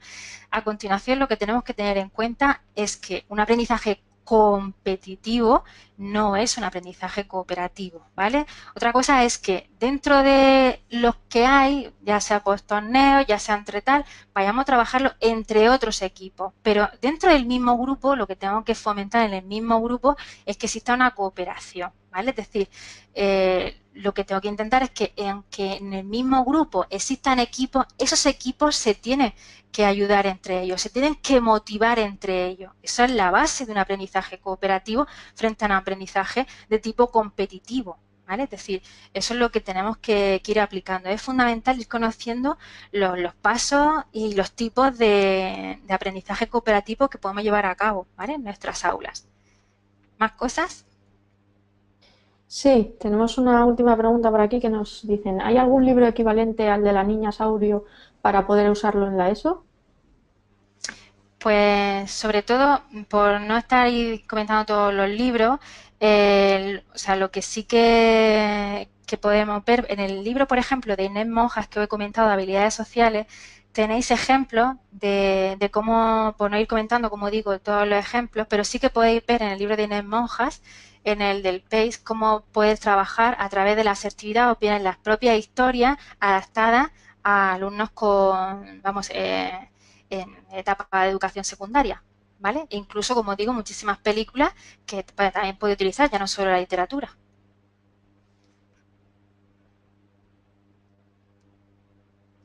A continuación, lo que tenemos que tener en cuenta es que un aprendizaje competitivo no es un aprendizaje cooperativo, ¿vale? Otra cosa es que dentro de los que hay, ya sea post torneos, ya sea entre tal, vayamos a trabajarlo entre otros equipos, pero dentro del mismo grupo, lo que tengo que fomentar en el mismo grupo es que exista una cooperación, ¿vale? Es decir, lo que tengo que intentar es que en el mismo grupo existan equipos, esos equipos se tienen que ayudar entre ellos, se tienen que motivar entre ellos. Esa es la base de un aprendizaje cooperativo frente a un aprendizaje de tipo competitivo, ¿vale? Es decir, eso es lo que tenemos que ir aplicando. Es fundamental ir conociendo los pasos y los tipos de aprendizaje cooperativo que podemos llevar a cabo, ¿vale? En nuestras aulas. ¿Más cosas? Sí, tenemos una última pregunta por aquí que nos dicen, ¿hay algún libro equivalente al de la niña Saurio para poder usarlo en la ESO? Pues sobre todo, por no estar ahí comentando todos los libros, o sea, lo que sí que podemos ver, en el libro, por ejemplo, de Inés Monjas, que os he comentado, de habilidades sociales, tenéis ejemplos de cómo, por no ir comentando, como digo, todos los ejemplos, pero sí que podéis ver en el libro de Inés Monjas, en el del PACE, cómo poder trabajar a través de la asertividad o bien en las propias historias adaptadas a alumnos con, vamos, en etapa de educación secundaria, ¿vale? E incluso, como digo, muchísimas películas que también puede utilizar, ya no solo la literatura.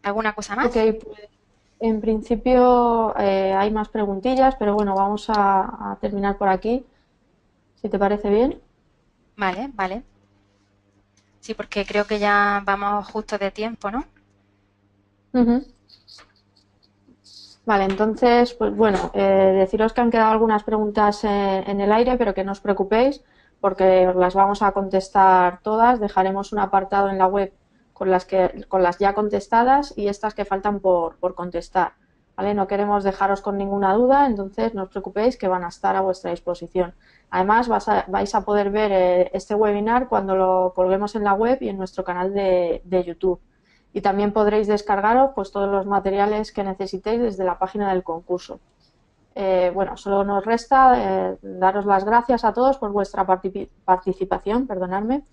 ¿Alguna cosa Ok, más? pues en principio hay más preguntillas, pero bueno, vamos a terminar por aquí, si te parece bien. Vale, vale. Sí, porque creo que ya vamos justo de tiempo, ¿no? Ujú. Vale, entonces, pues bueno, deciros que han quedado algunas preguntas en el aire, pero que no os preocupéis, porque os las vamos a contestar todas. Dejaremos un apartado en la web con las ya contestadas y estas que faltan por contestar. ¿Vale? No queremos dejaros con ninguna duda, entonces no os preocupéis que van a estar a vuestra disposición. Además, vais a poder ver este webinar cuando lo colguemos en la web y en nuestro canal de YouTube. Y también podréis descargaros pues, todos los materiales que necesitéis desde la página del concurso. Bueno, solo nos resta daros las gracias a todos por vuestra participación, perdonadme,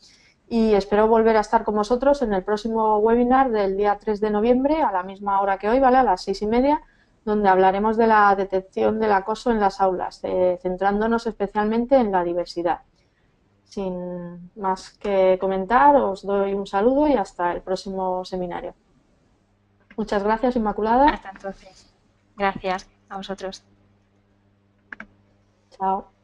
y espero volver a estar con vosotros en el próximo webinar del día 3 de noviembre a la misma hora que hoy, ¿vale? A las 6:30, donde hablaremos de la detección del acoso en las aulas, centrándonos especialmente en la diversidad. sin más que comentar, os doy un saludo y hasta el próximo seminario. Muchas gracias, Inmaculada. Hasta entonces. Gracias a vosotros. Chao.